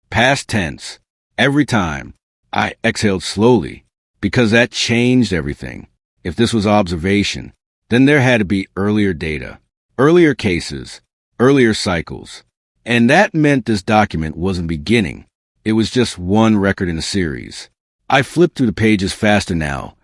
A: past tense. Every time I exhaled slowly, because that changed everything. If this was observation, then there had to be earlier data, earlier cases, earlier cycles. And that meant this document wasn't beginning. It was just one record in a series. I flipped through the pages faster now,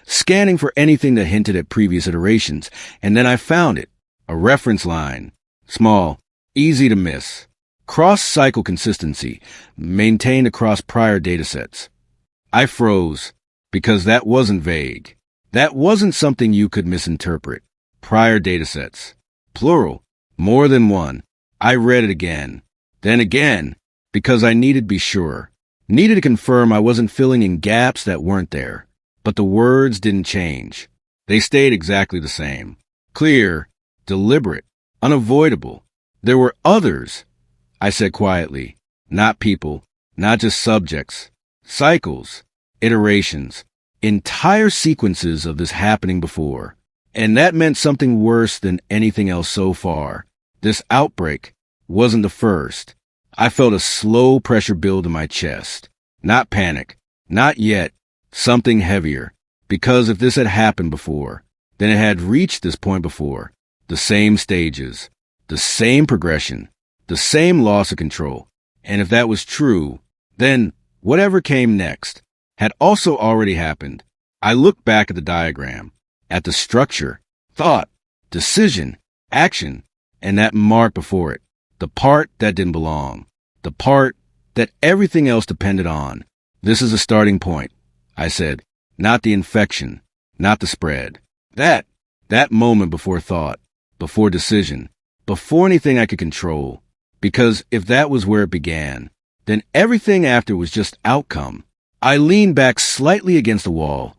A: scanning for anything that hinted at previous iterations, and then I found it. A reference line, small, easy to miss, cross-cycle consistency, maintained across prior datasets. I froze, because that wasn't vague. That wasn't something you could misinterpret. Prior datasets, plural, more than one. I read it again, then again, because I needed to be sure, needed to confirm I wasn't filling in gaps that weren't there. But the words didn't change. They stayed exactly the same. Clear, deliberate, unavoidable. There were others, I said quietly. Not people, not just subjects. Cycles, iterations, entire sequences of this happening before. And that meant something worse than anything else so far. This outbreak wasn't the first. I felt a slow pressure build in my chest. Not panic, not yet, something heavier. Because if this had happened before, then it had reached this point before. The same stages, the same progression, the same loss of control. And if that was true, then whatever came next, had also already happened. I looked back at the diagram, at the structure, thought, decision, action, and that mark before it, the part that didn't belong, the part that everything else depended on. This is a starting point, I said, not the infection, not the spread. That moment before thought, before decision, before anything I could control. Because if that was where it began, then everything after was just outcome. I leaned back slightly against the wall,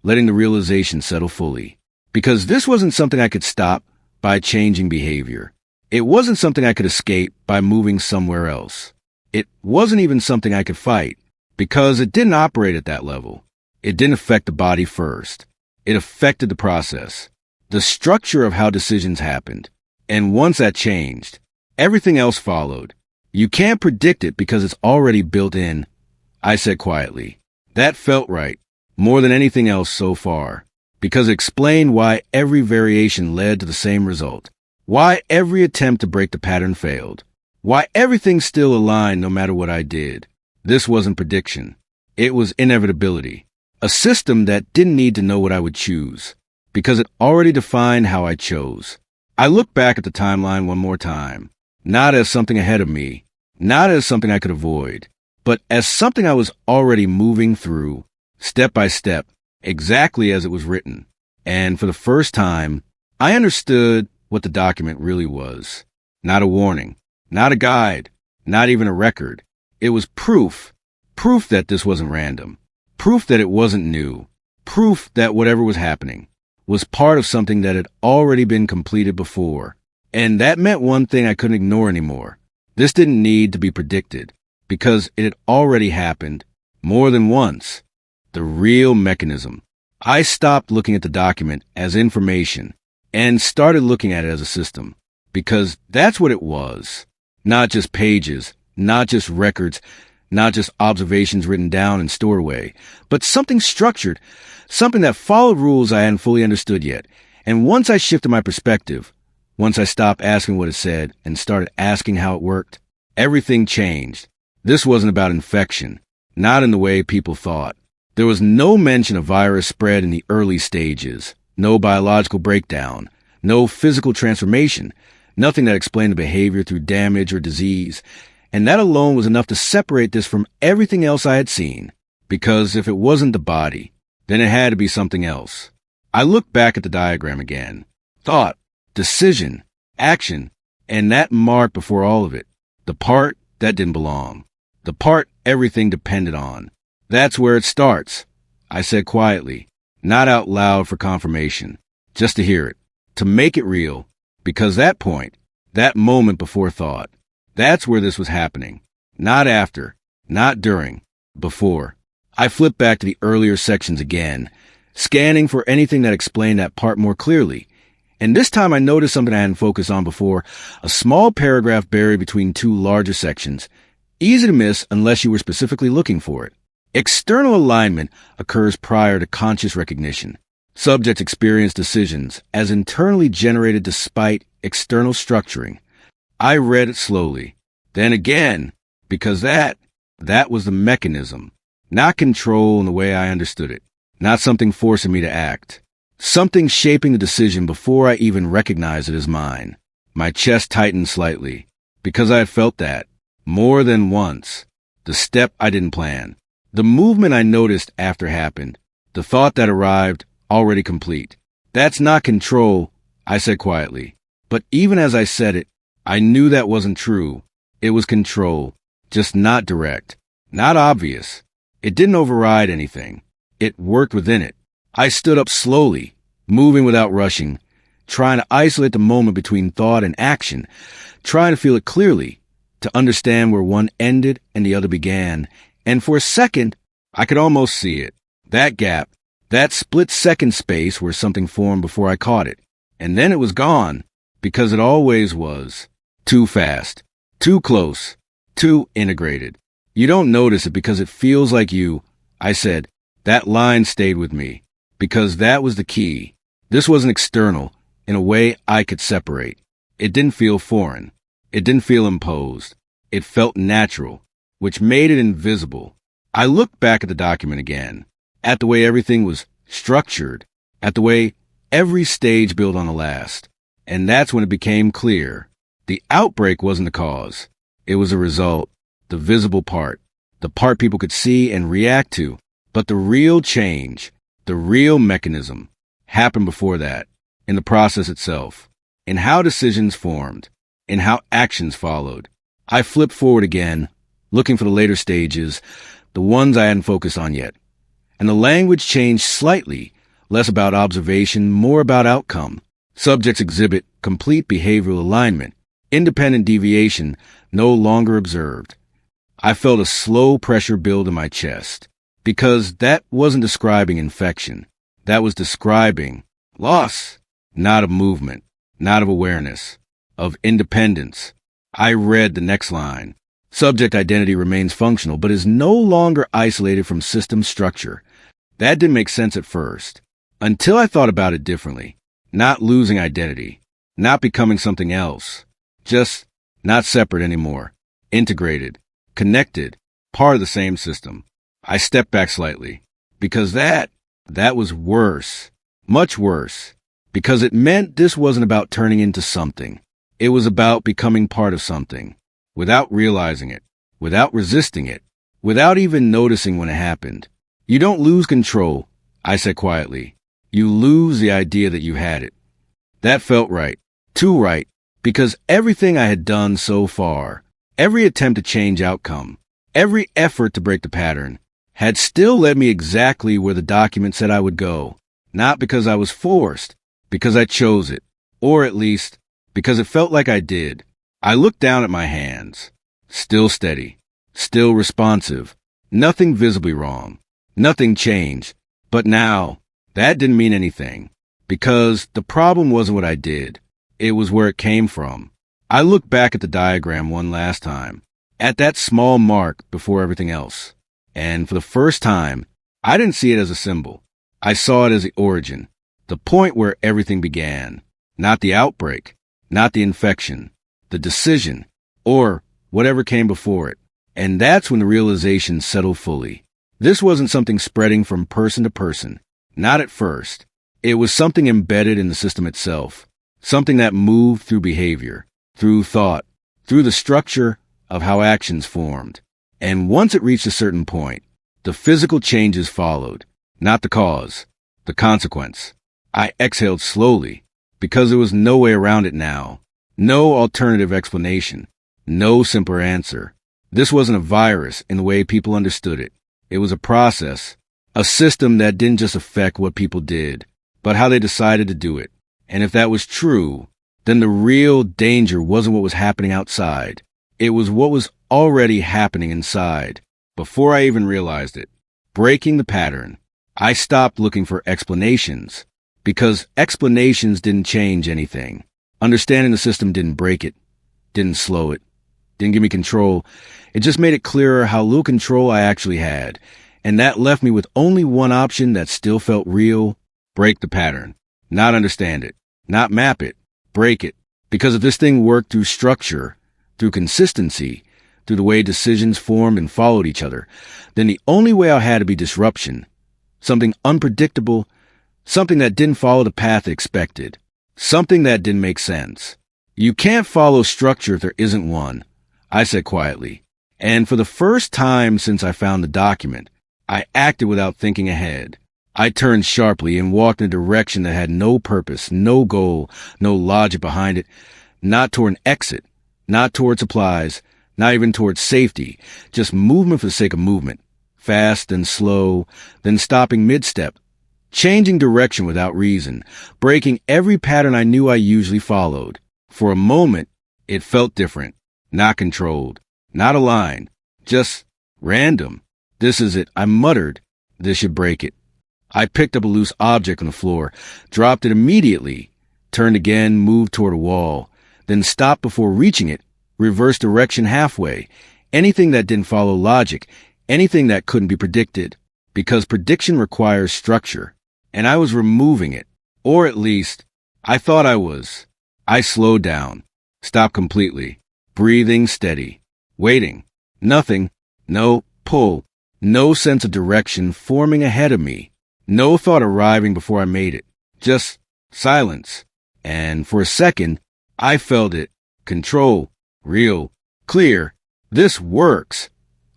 A: letting the realization settle fully. Because this wasn't something I could stop by changing behavior. It wasn't something I could escape by moving somewhere else. It wasn't even something I could fight, because it didn't operate at that level. It didn't affect the body first. It affected the process, the structure of how decisions happened. And once that changed, everything else followed. You can't predict it because it's already built in, I said quietly. That felt right, more than anything else so far, because it explained why every variation led to the same result, why every attempt to break the pattern failed, why everything still aligned no matter what I did. This wasn't prediction. It was inevitability, a system that didn't need to know what I would choose, because it already defined how I chose. I looked back at the timeline one more time, not as something ahead of me, not as something I could avoid, but as something I was already moving through, step by step, exactly as it was written. And for the first time, I understood what the document really was. Not a warning, not a guide, not even a record. It was proof that this wasn't random, proof that it wasn't new, proof that whatever was happening was part of something that had already been completed before. And that meant one thing I couldn't ignore anymore. This didn't need to be predicted, because it had already happened more than once. The real mechanism. I stopped looking at the document as information and started looking at it as a system, because that's what it was. Not just pages, not just records, not just observations written down and stored away, but something structured, something that followed rules I hadn't fully understood yet. And once I shifted my perspective, once I stopped asking what it said and started asking how it worked, everything changed. This wasn't about infection, not in the way people thought. There was no mention of virus spread in the early stages, no biological breakdown, no physical transformation, nothing that explained the behavior through damage or disease. And that alone was enough to separate this from everything else I had seen. Because if it wasn't the body, then it had to be something else. I looked back at the diagram again. Thought, decision, action, and that mark before all of it. The part that didn't belong. The part everything depended on. That's where it starts, I said quietly, not out loud for confirmation, just to hear it, to make it real, because that point, that moment before thought, that's where this was happening. Not after, not during, before. I flipped back to the earlier sections again, scanning for anything that explained that part more clearly. And this time I noticed something I hadn't focused on before, a small paragraph buried between two larger sections, easy to miss unless you were specifically looking for it. External alignment occurs prior to conscious recognition. Subjects experience decisions as internally generated despite external structuring. I read it slowly, then again, because that was the mechanism, not control in the way I understood it, not something forcing me to act, something shaping the decision before I even recognized it as mine. My chest tightened slightly, because I had felt that, more than once, the step I didn't plan, the movement I noticed after happened, the thought that arrived already complete. That's not control, I said quietly, but even as I said it, I knew that wasn't true. It was control, just not direct, not obvious. It didn't override anything. It worked within it. I stood up slowly, moving without rushing, trying to isolate the moment between thought and action, trying to feel it clearly, to understand where one ended and the other began. And for a second, I could almost see it. That gap, that split-second space where something formed before I caught it. And then it was gone, because it always was. Too fast, too close, too integrated. You don't notice it because it feels like you. I said, that line stayed with me, because that was the key. This wasn't external, in a way I could separate. It didn't feel foreign. It didn't feel imposed. It felt natural, which made it invisible. I looked back at the document again, at the way everything was structured, at the way every stage built on the last. And that's when it became clear. The outbreak wasn't the cause. It was a result, the visible part, the part people could see and react to. But the real change, the real mechanism, happened before that, in the process itself, in how decisions formed, in how actions followed. I flipped forward again, looking for the later stages, the ones I hadn't focused on yet. And the language changed slightly, less about observation, more about outcome. Subjects exhibit complete behavioral alignment, independent deviation no longer observed. I felt a slow pressure build in my chest, because that wasn't describing infection. That was describing loss, not of movement, not of awareness, of independence. I read the next line. Subject identity remains functional, but is no longer isolated from system structure. That didn't make sense at first, until I thought about it differently. Not losing identity, not becoming something else, just not separate anymore, integrated, connected, part of the same system. I stepped back slightly, because that was worse, much worse, because it meant this wasn't about turning into something. It was about becoming part of something, without realizing it, without resisting it, without even noticing when it happened. You don't lose control, I said quietly. You lose the idea that you had it. That felt right, too right, because everything I had done so far, every attempt to change outcome, every effort to break the pattern, had still led me exactly where the document said I would go. Not because I was forced, because I chose it, or at least, because it felt like I did. I looked down at my hands, still steady, still responsive, nothing visibly wrong, nothing changed. But now, that didn't mean anything, because the problem wasn't what I did. It was where it came from. I looked back at the diagram one last time, at that small mark before everything else. And for the first time, I didn't see it as a symbol. I saw it as the origin, the point where everything began. Not the outbreak, not the infection, the decision, or whatever came before it. And that's when the realization settled fully. This wasn't something spreading from person to person. Not at first. It was something embedded in the system itself, something that moved through behavior, through thought, through the structure of how actions formed. And once it reached a certain point, the physical changes followed, not the cause, the consequence. I exhaled slowly, because there was no way around it now, no alternative explanation, no simpler answer. This wasn't a virus in the way people understood it. It was a process, a system that didn't just affect what people did, but how they decided to do it. And if that was true, then the real danger wasn't what was happening outside. It was what was already happening inside, before I even realized it. Breaking the pattern. I stopped looking for explanations, because explanations didn't change anything. Understanding the system didn't break it, didn't slow it, didn't give me control. It just made it clearer how little control I actually had. And that left me with only one option that still felt real: break the pattern. Not understand it, not map it, break it. Because if this thing worked through structure, through consistency, through the way decisions formed and followed each other, then the only way I had to be disruption. Something unpredictable, something that didn't follow the path expected, something that didn't make sense. You can't follow structure if there isn't one, I said quietly. And for the first time since I found the document, I acted without thinking ahead. I turned sharply and walked in a direction that had no purpose, no goal, no logic behind it. Not toward an exit, not toward supplies, not even toward safety, just movement for the sake of movement. Fast and slow, then stopping mid-step, changing direction without reason, breaking every pattern I knew I usually followed. For a moment, it felt different, not controlled, not aligned, just random. This is it, I muttered. This should break it. I picked up a loose object on the floor, dropped it immediately, turned again, moved toward a wall, then stopped before reaching it, reversed direction halfway. Anything that didn't follow logic, anything that couldn't be predicted, because prediction requires structure, and I was removing it, or at least, I thought I was. I slowed down, stopped completely, breathing steady, waiting. Nothing, no pull, No sense of direction forming ahead of me. No thought arriving before I made it. Just silence. And for a second, I felt it. Control. Real. Clear. This works,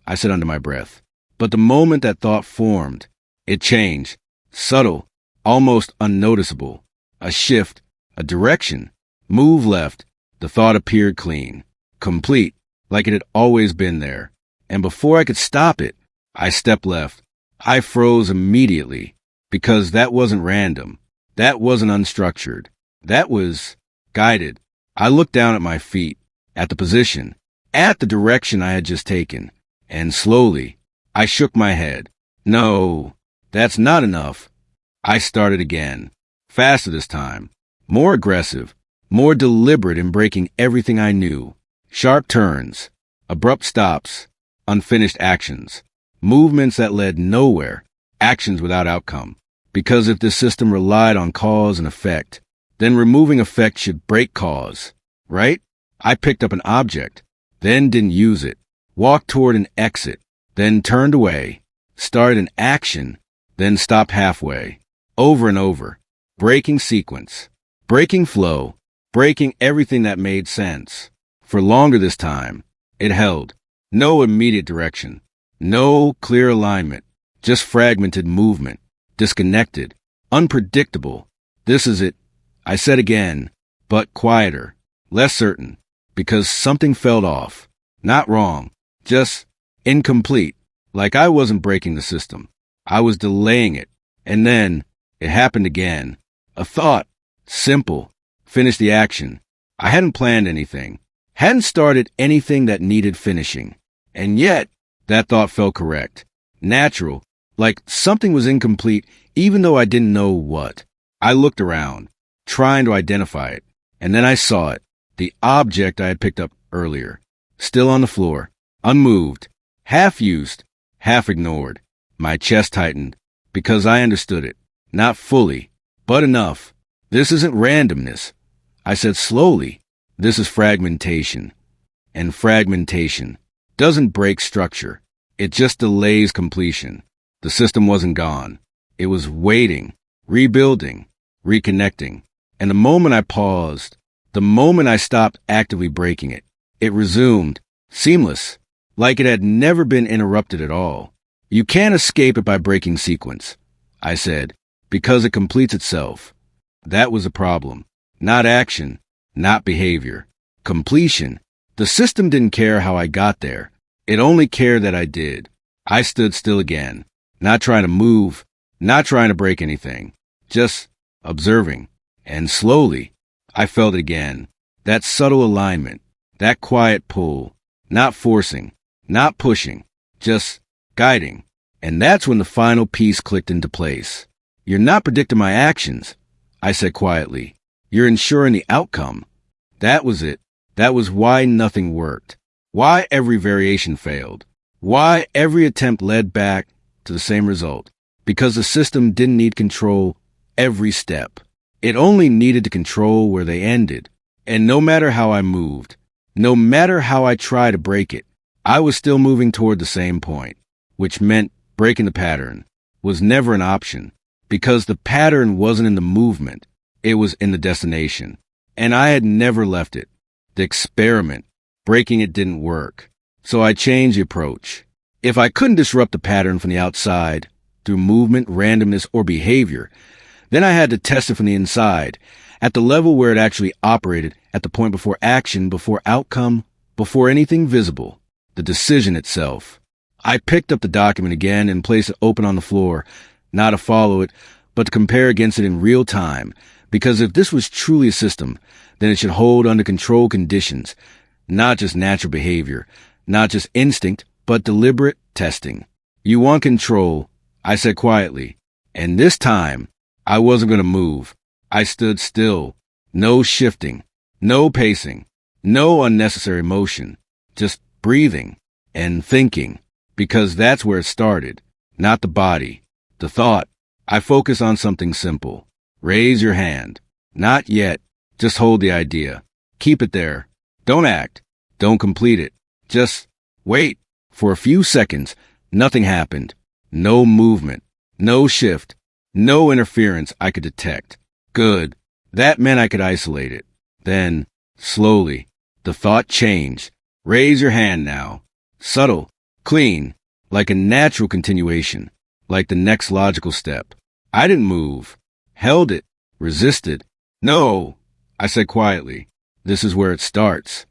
A: I said under my breath. But the moment that thought formed, it changed. Subtle. Almost unnoticeable. A shift. A direction. Move left. The thought appeared clean. Complete. Like it had always been there. And before I could stop it, I stepped left. I froze immediately. Because that wasn't random. That wasn't unstructured. That was guided. I looked down at my feet, at the position, at the direction I had just taken, and slowly, I shook my head. No, that's not enough. I started again, faster this time, more aggressive, more deliberate in breaking everything I knew. Sharp turns, abrupt stops, unfinished actions, movements that led nowhere, actions without outcome. Because if this system relied on cause and effect, then removing effect should break cause, right? I picked up an object, then didn't use it, walked toward an exit, then turned away, started an action, then stopped halfway, over and over, breaking sequence, breaking flow, breaking everything that made sense. For longer this time, it held. No immediate direction, no clear alignment, just fragmented movement. Disconnected, unpredictable. This is it, I said again, but quieter, less certain, because something felt off. Not wrong, just incomplete, like I wasn't breaking the system. I was delaying it, and then it happened again. A thought, simple, finished the action. I hadn't planned anything, hadn't started anything that needed finishing, and yet that thought felt correct, natural. Like something was incomplete, even though I didn't know what. I looked around, trying to identify it, and then I saw it, the object I had picked up earlier, still on the floor, unmoved, half used, half ignored. My chest tightened, because I understood it, not fully, but enough. This isn't randomness, I said slowly. This is fragmentation, and fragmentation doesn't break structure. It just delays completion. The system wasn't gone. It was waiting, rebuilding, reconnecting. And the moment I paused, the moment I stopped actively breaking it, it resumed, seamless, like it had never been interrupted at all. You can't escape it by breaking sequence, I said, because it completes itself. That was a problem. Not action, not behavior. Completion. The system didn't care how I got there. It only cared that I did. I stood still again. Not trying to move, not trying to break anything, just observing. And slowly, I felt it again. That subtle alignment, that quiet pull, not forcing, not pushing, just guiding. And that's when the final piece clicked into place. You're not predicting my actions, I said quietly. You're ensuring the outcome. That was it. That was why nothing worked. Why every variation failed. Why every attempt led back to the same result, because the system didn't need control every step. It only needed to control where they ended. And no matter how I moved, no matter how I tried to break it, I was still moving toward the same point, which meant breaking the pattern was never an option, because the pattern wasn't in the movement, it was in the destination. And I had never left it. The experiment, breaking it didn't work. So I changed the approach. If I couldn't disrupt the pattern from the outside, through movement, randomness, or behavior, then I had to test it from the inside, at the level where it actually operated, at the point before action, before outcome, before anything visible, the decision itself. I picked up the document again and placed it open on the floor, not to follow it, but to compare against it in real time, because if this was truly a system, then it should hold under controlled conditions, not just natural behavior, not just instinct, but deliberate testing. You want control, I said quietly, and this time, I wasn't going to move. I stood still, no shifting, no pacing, no unnecessary motion, just breathing and thinking, because that's where it started, not the body, the thought. I focus on something simple. Raise your hand. Not yet, just hold the idea. Keep it there. Don't act. Don't complete it. Just wait. For a few seconds, Nothing happened. No movement. No shift. No interference I could detect. Good. That meant I could isolate it. Then, slowly, the thought changed. Raise your hand now. Subtle. Clean. Like a natural continuation. Like the next logical step. I didn't move. Held it. Resisted. No, I said quietly. This is where it starts.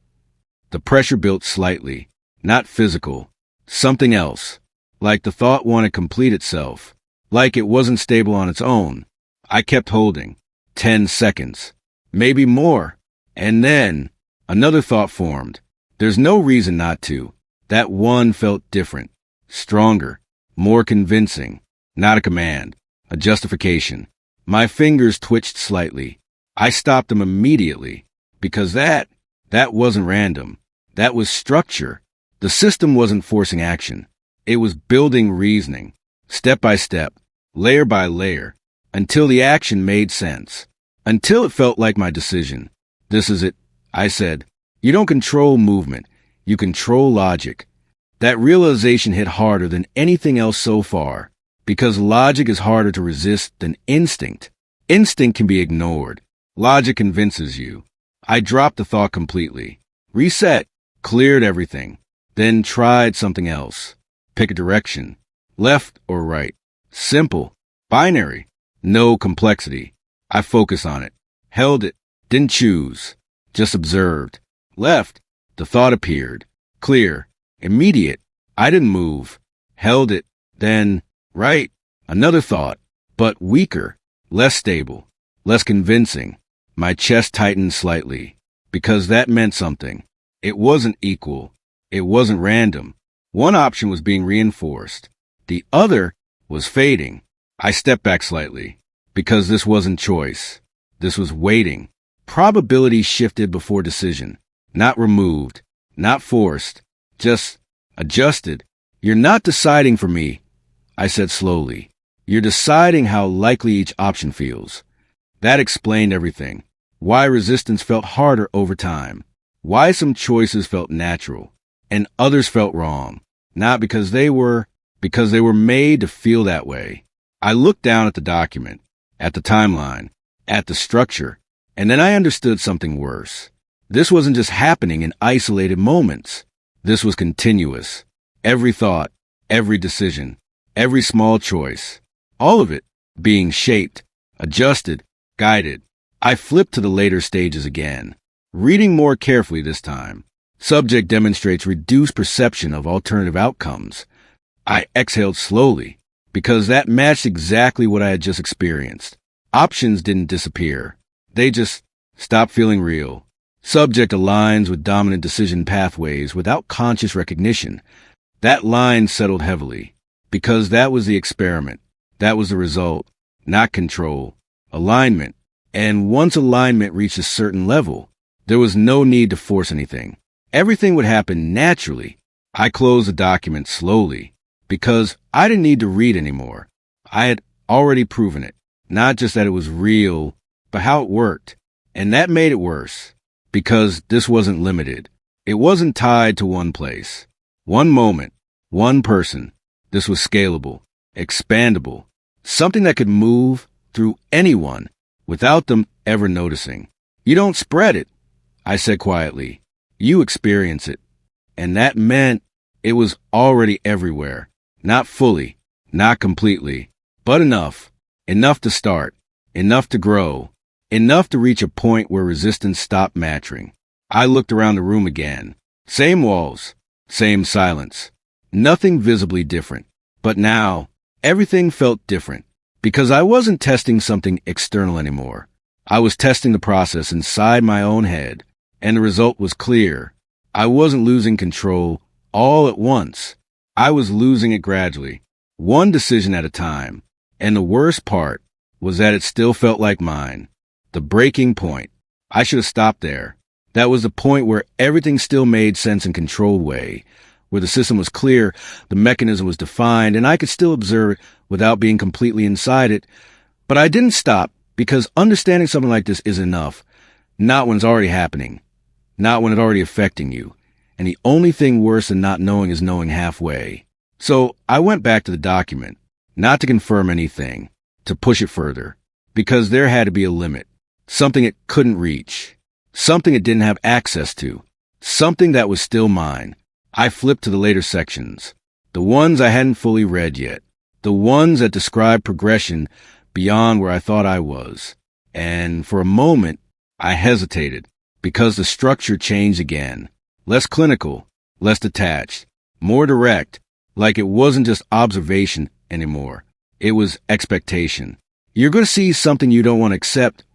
A: The pressure built slightly. Not physical. Something else. Like the thought wanted to complete itself. Like it wasn't stable on its own. I kept holding. 10 seconds. Maybe more. And then, another thought formed. There's no reason not to. That one felt different. Stronger. More convincing. Not a command. A justification. My fingers twitched slightly. I stopped them immediately. Because that wasn't random. That was structure. The system wasn't forcing action. It was building reasoning. Step by step. Layer by layer. Until the action made sense. Until it felt like my decision. This is it, I said. You don't control movement. You control logic. That realization hit harder than anything else so far. Because logic is harder to resist than instinct. Instinct can be ignored. Logic convinces you. I dropped the thought completely. Reset. Cleared everything. Then tried something else. Pick a direction. Left or right. Simple. Binary. No complexity. I focused on it. Held it. Didn't choose. Just observed. Left. The thought appeared. Clear. Immediate. I didn't move. Held it. Then, right. Another thought. But weaker. Less stable. Less convincing. My chest tightened slightly. Because that meant something. It wasn't equal. It wasn't random. One option was being reinforced. The other was fading. I stepped back slightly. Because this wasn't choice. This was waiting. Probability shifted before decision. Not removed. Not forced. Just adjusted. You're not deciding for me, I said slowly. You're deciding how likely each option feels. That explained everything. Why resistance felt harder over time. Why some choices felt natural and others felt wrong. Not because they were made to feel that way. I looked down at the document, at the timeline, at the structure, and then I understood something worse. This wasn't just happening in isolated moments. This was continuous. Every thought, every decision, every small choice, all of it being shaped, adjusted, guided. I flipped to the later stages again, reading more carefully this time. Subject demonstrates reduced perception of alternative outcomes. I exhaled slowly, because that matched exactly what I had just experienced. Options didn't disappear. They just stopped feeling real. Subject aligns with dominant decision pathways without conscious recognition. That line settled heavily, because that was the experiment. That was the result, not control. Alignment. And once alignment reached a certain level, there was no need to force anything. Everything would happen naturally. I closed the document slowly, because I didn't need to read anymore. I had already proven it. Not just that it was real, but how it worked. And that made it worse, because this wasn't limited. It wasn't tied to one place, one moment, one person. This was scalable, expandable, something that could move through anyone without them ever noticing. You don't spread it, I said quietly. You experience it. And that meant it was already everywhere. Not fully, not completely, but enough. Enough to start, enough to grow, enough to reach a point where resistance stopped matching. I looked around the room again. Same walls, same silence. Nothing visibly different. But now, everything felt different. Because I wasn't testing something external anymore. I was testing the process inside my own head, and the result was clear. I wasn't losing control all at once. I was losing it gradually, one decision at a time. And the worst part was that it still felt like mine. The breaking point. I should have stopped there. That was the point where everything still made sense in controlled way, where the system was clear, the mechanism was defined, and I could still observe it without being completely inside it. But I didn't stop, because understanding something like this is enough. Not when it's already happening. Not when it's already affecting you. And the only thing worse than not knowing is knowing halfway. So I went back to the document, not to confirm anything, to push it further, because there had to be a limit, something it couldn't reach, something it didn't have access to, something that was still mine. I flipped to the later sections, the ones I hadn't fully read yet, the ones that described progression beyond where I thought I was. And for a moment, I hesitated, because the structure changed again. Less clinical, less detached, more direct, like it wasn't just observation anymore. It was expectation. You're going to see something you don't want to accept,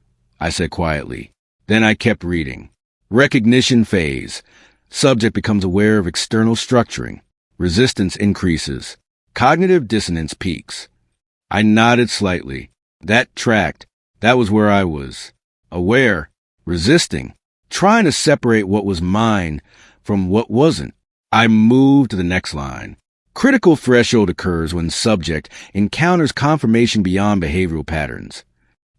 A: I said quietly. Then I kept reading. Recognition phase. Subject becomes aware of external structuring. Resistance increases. Cognitive dissonance peaks. I nodded slightly. That tracked. That was where I was. Aware. Resisting. Trying to separate what was mine from what wasn't. I moved to the next line. Critical threshold occurs when subject encounters confirmation beyond behavioral patterns.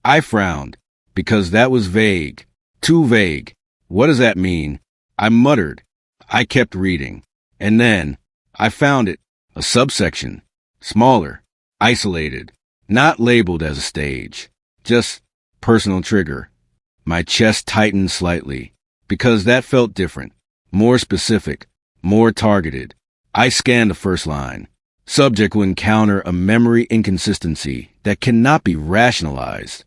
A: I frowned, because that was vague. Too vague. What does that mean? I muttered. I kept reading. And then, I found it. A subsection. Smaller. Isolated. Not labeled as a stage. Just personal trigger. My chest tightened slightly, because that felt different. More specific. More targeted. I scanned the first line. Subject will encounter a memory inconsistency that cannot be rationalized.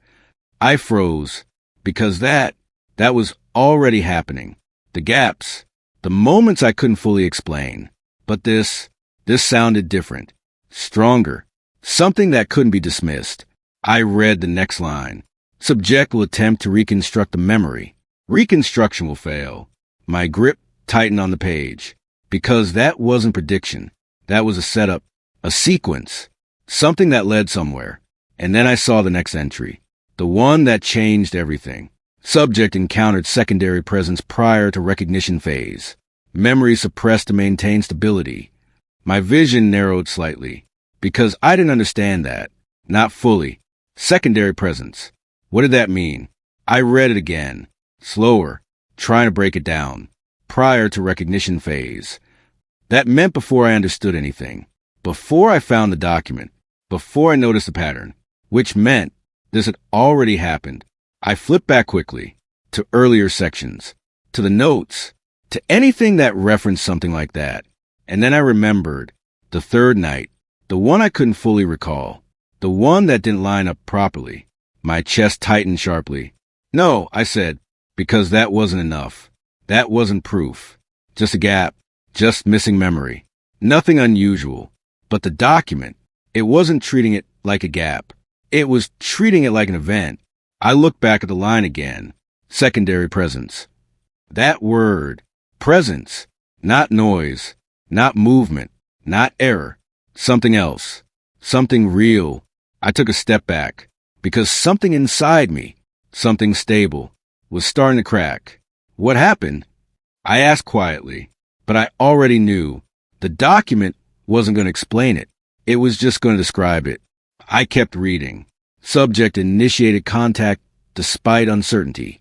A: I froze, because that was already happening. The gaps, the moments I couldn't fully explain. But this sounded different, stronger, something that couldn't be dismissed. I read the next line. Subject will attempt to reconstruct the memory. Reconstruction will fail. My grip tightened on the page. Because that wasn't prediction. That was a setup, a sequence, something that led somewhere. And then I saw the next entry, the one that changed everything. Subject encountered secondary presence prior to recognition phase. Memory suppressed to maintain stability. My vision narrowed slightly, because I didn't understand that. Not fully. Secondary presence. What did that mean? I read it again, slower, trying to break it down. Prior to recognition phase. That meant before I understood anything, before I found the document, before I noticed the pattern, which meant this had already happened. I flipped back quickly to earlier sections, to the notes, to anything that referenced something like that. And then I remembered the third night, the one I couldn't fully recall, the one that didn't line up properly. My chest tightened sharply. No, I said, because that wasn't enough. That wasn't proof. Just a gap. Just missing memory. Nothing unusual. But the document, it wasn't treating it like a gap. It was treating it like an event. I looked back at the line again. Secondary presence. That word. Presence. Not noise. Not movement. Not error. Something else. Something real. I took a step back. Because something inside me, something stable, was starting to crack. What happened? I asked quietly, but I already knew. The document wasn't going to explain it. It was just going to describe it. I kept reading. Subject initiated contact despite uncertainty.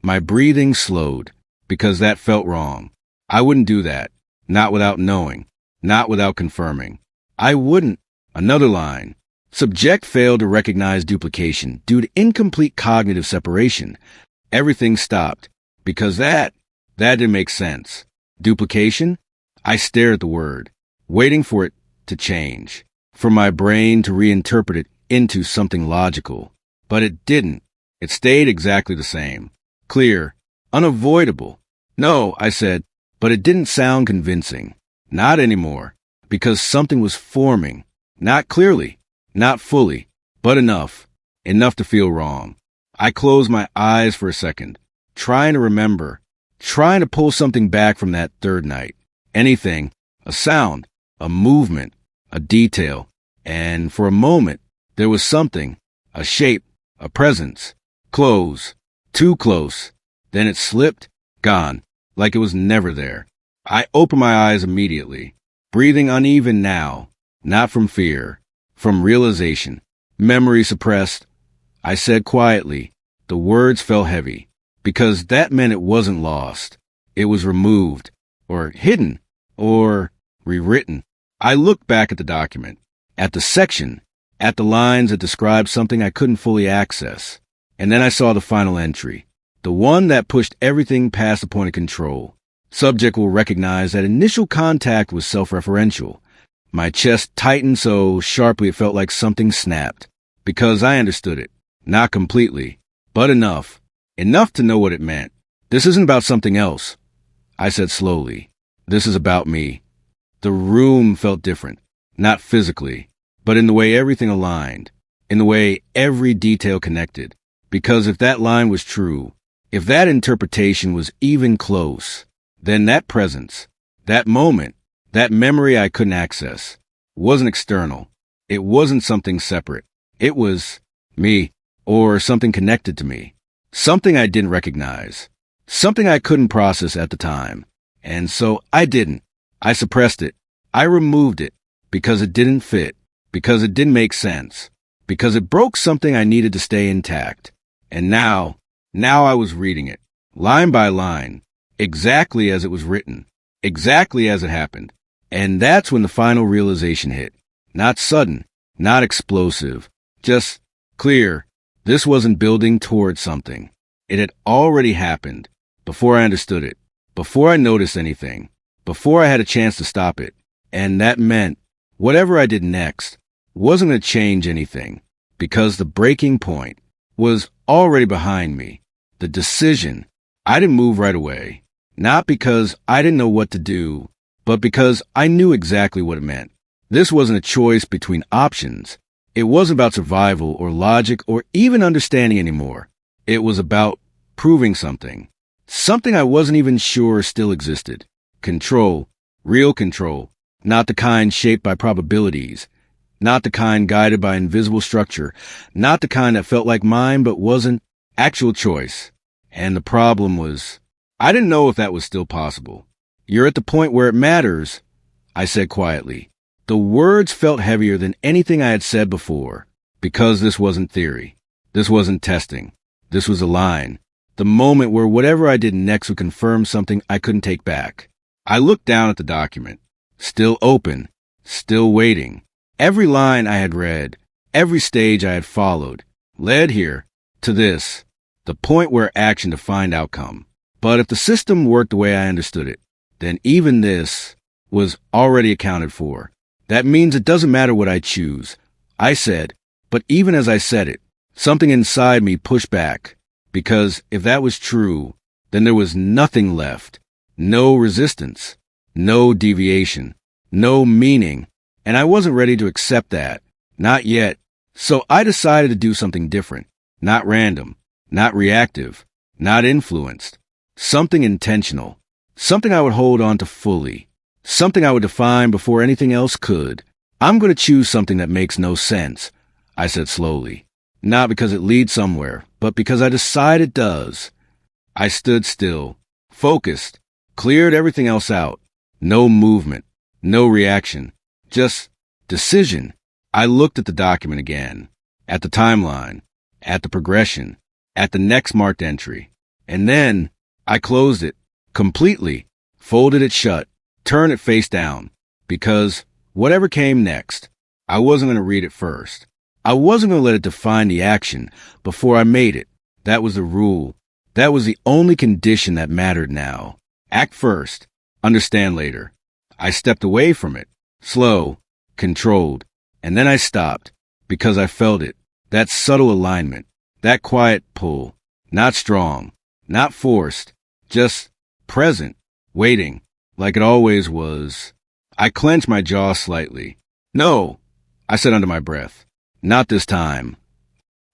A: My breathing slowed, because that felt wrong. I wouldn't do that. Not without knowing. Not without confirming. I wouldn't. Another line. Subject failed to recognize duplication due to incomplete cognitive separation. Everything stopped. Because that didn't make sense. Duplication? I stared at the word, waiting for it to change, for my brain to reinterpret it into something logical. But it didn't. It stayed exactly the same. Clear. Unavoidable. No, I said, but it didn't sound convincing. Not anymore. Because something was forming. Not clearly. Not fully. But enough. Enough to feel wrong. I closed my eyes for a second. Trying to remember, trying to pull something back from that third night. Anything, a sound, a movement, a detail. And for a moment, there was something, a shape, a presence, close, too close. Then it slipped, gone, like it was never there. I opened my eyes immediately, breathing uneven now, not from fear, from realization. Memory suppressed. I said quietly, the words fell heavy. Because that meant it wasn't lost. It was removed, or hidden, or rewritten. I looked back at the document, at the section, at the lines that described something I couldn't fully access. And then I saw the final entry, the one that pushed everything past the point of control. Subject will recognize that initial contact was self-referential. My chest tightened so sharply it felt like something snapped, because I understood it. Not completely, but enough. Enough to know what it meant. This isn't about something else, I said slowly. This is about me. The room felt different, not physically, but in the way everything aligned, in the way every detail connected. Because if that line was true, if that interpretation was even close, then that presence, that moment, that memory I couldn't access, wasn't external. It wasn't something separate. It was me, or something connected to me. Something I didn't recognize. Something I couldn't process at the time. And so I didn't. I suppressed it. I removed it because it didn't fit, because it didn't make sense, because it broke something I needed to stay intact. And now I was reading it, line by line, exactly as it was written, exactly as it happened. And that's when the final realization hit. Not sudden, not explosive, just clear. This wasn't building towards something. It had already happened, before I understood it, before I noticed anything, before I had a chance to stop it. And that meant whatever I did next wasn't going to change anything, because the breaking point was already behind me. The decision, I didn't move right away, not because I didn't know what to do, but because I knew exactly what it meant. This wasn't a choice between options. It wasn't about survival or logic or even understanding anymore. It was about proving something. Something I wasn't even sure still existed. Control. Real control. Not the kind shaped by probabilities. Not the kind guided by invisible structure. Not the kind that felt like mine but wasn't. Actual choice. And the problem was, I didn't know if that was still possible. You're at the point where it matters, I said quietly. The words felt heavier than anything I had said before, because this wasn't theory. This wasn't testing. This was a line. The moment where whatever I did next would confirm something I couldn't take back. I looked down at the document. Still open. Still waiting. Every line I had read, every stage I had followed, led here, to this, the point where action defined outcome. But if the system worked the way I understood it, then even this was already accounted for. That means it doesn't matter what I choose, I said, but even as I said it, something inside me pushed back, because if that was true, then there was nothing left, no resistance, no deviation, no meaning, and I wasn't ready to accept that, not yet. So I decided to do something different, not random, not reactive, not influenced, something intentional, something I would hold on to fully. Something I would define before anything else could. I'm going to choose something that makes no sense, I said slowly. Not because it leads somewhere, but because I decide it does. I stood still, focused, cleared everything else out. No movement, no reaction, just decision. I looked at the document again, at the timeline, at the progression, at the next marked entry. And then I closed it completely, folded it shut. Turn it face down, because whatever came next, I wasn't going to read it first. I wasn't going to let it define the action before I made it. That was the rule. That was the only condition that mattered now. Act first, understand later. I stepped away from it, slow, controlled, and then I stopped, because I felt it, that subtle alignment, that quiet pull, not strong, not forced, just present, waiting. Like it always was. I clenched my jaw slightly. No, I said under my breath. Not this time.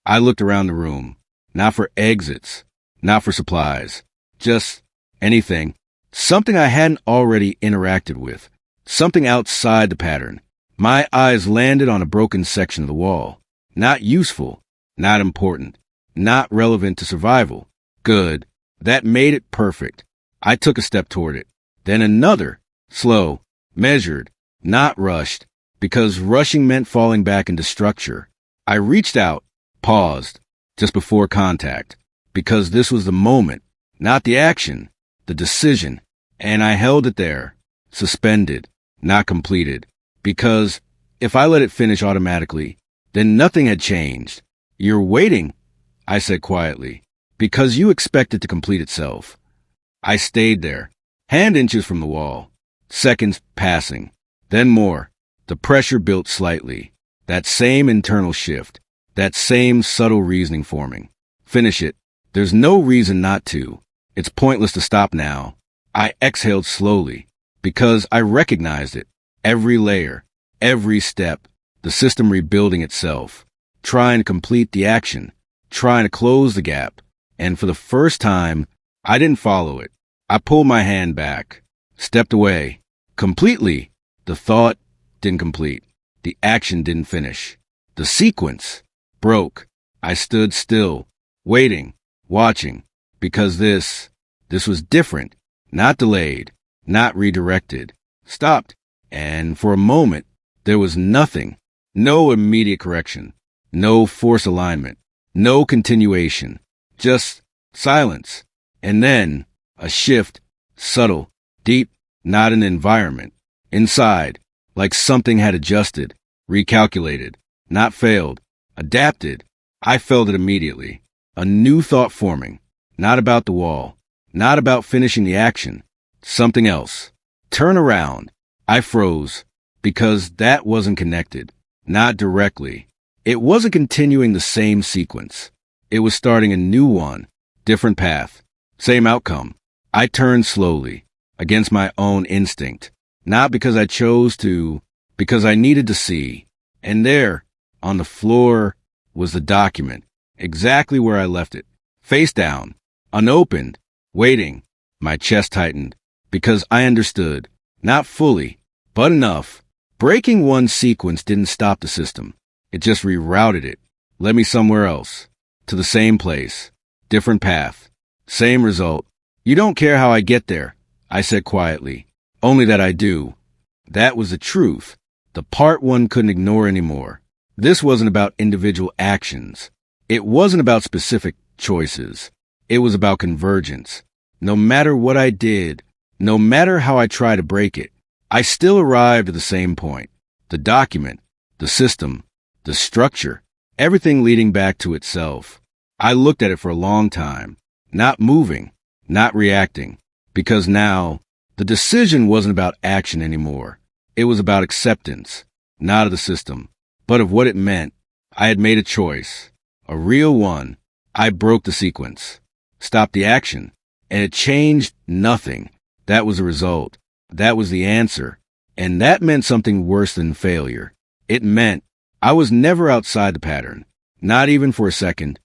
A: I looked around the room. Not for exits. Not for supplies. Just anything. Something I hadn't already interacted with. Something outside the pattern. My eyes landed on a broken section of the wall. Not useful. Not important. Not relevant to survival. Good. That made it perfect. I took a step toward it. Then another, slow, measured, not rushed, because rushing meant falling back into structure. I reached out, paused, just before contact, because this was the moment, not the action, the decision, and I held it there, suspended, not completed, Because if I let it finish automatically, then nothing had changed. You're waiting, I said quietly, because you expect it to complete itself. I stayed there, hand inches from the wall. Seconds passing. Then more. The pressure built slightly. That same internal shift. That same subtle reasoning forming. Finish it. There's no reason not to. It's pointless to stop now. I exhaled slowly, because I recognized it. Every layer, every step, the system rebuilding itself, trying to complete the action, trying to close the gap. And for the first time, I didn't follow it. I pulled my hand back, stepped away. Completely. The thought didn't complete. The action didn't finish. The sequence broke. I stood still, waiting, watching, because this was different, not delayed, not redirected. Stopped. And for a moment, there was nothing. No immediate correction. No force alignment. No continuation. Just silence. And then a shift, subtle, deep, not an environment. Inside, like something had adjusted, recalculated, not failed, adapted. I felt it immediately. A new thought forming. Not about the wall. Not about finishing the action. Something else. Turn around. I froze, because that wasn't connected. Not directly. It wasn't continuing the same sequence. It was starting a new one. Different path. Same outcome. I turned slowly, against my own instinct. Not because I chose to, because I needed to see. And there, on the floor, was the document, exactly where I left it. Face down, unopened, waiting. My chest tightened, because I understood. Not fully, but enough. Breaking one sequence didn't stop the system. It just rerouted it, led me somewhere else, to the same place, different path, same result. You don't care how I get there, I said quietly. Only that I do. That was the truth, the part one couldn't ignore anymore. This wasn't about individual actions. It wasn't about specific choices. It was about convergence. No matter what I did, no matter how I tried to break it, I still arrived at the same point. The document, the system, the structure, everything leading back to itself. I looked at it for a long time, not moving, not reacting, because now the decision wasn't about action anymore. It was about acceptance, not of the system, but of what it meant. I had made a choice, a real one. I broke the sequence, stopped the action, and it changed nothing. That was the result. That was the answer. And that meant something worse than failure. It meant I was never outside the pattern, not even for a second.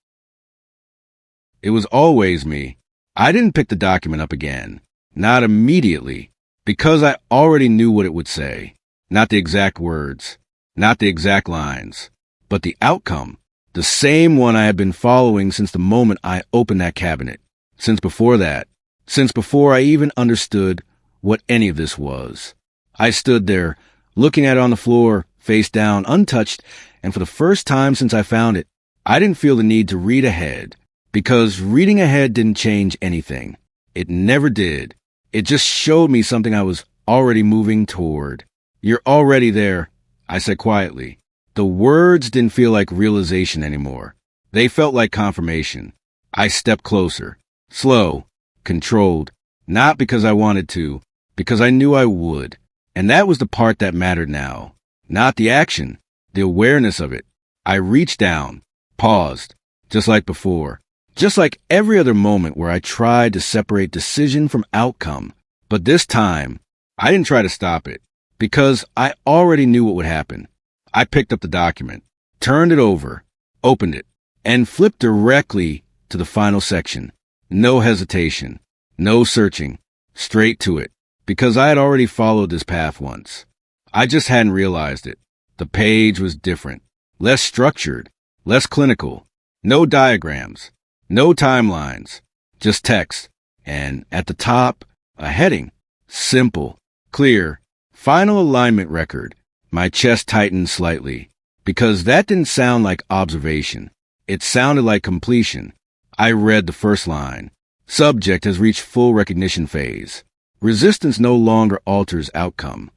A: It was always me. I didn't pick the document up again, not immediately, because I already knew what it would say. Not the exact words, not the exact lines, but the outcome, the same one I had been following since the moment I opened that cabinet, since before that, since before I even understood what any of this was. I stood there, looking at it on the floor, face down, untouched, and for the first time since I found it, I didn't feel the need to read ahead, because reading ahead didn't change anything. It never did. It just showed me something I was already moving toward. You're already there, I said quietly. The words didn't feel like realization anymore. They felt like confirmation. I stepped closer, slow, controlled, not because I wanted to, because I knew I would. And that was the part that mattered now. Not the action, the awareness of it. I reached down, paused, just like before. Just like every other moment where I tried to separate decision from outcome. But this time, I didn't try to stop it, because I already knew what would happen. I picked up the document, turned it over, opened it, and flipped directly to the final section. No hesitation, no searching, straight to it, because I had already followed this path once. I just hadn't realized it. The page was different, less structured, less clinical, no diagrams, no timelines, just text, and at the top, a heading, simple, clear, final alignment record. My chest tightened slightly, because that didn't sound like observation. It sounded like completion. I read the first line. Subject has reached full recognition phase. Resistance no longer alters outcome.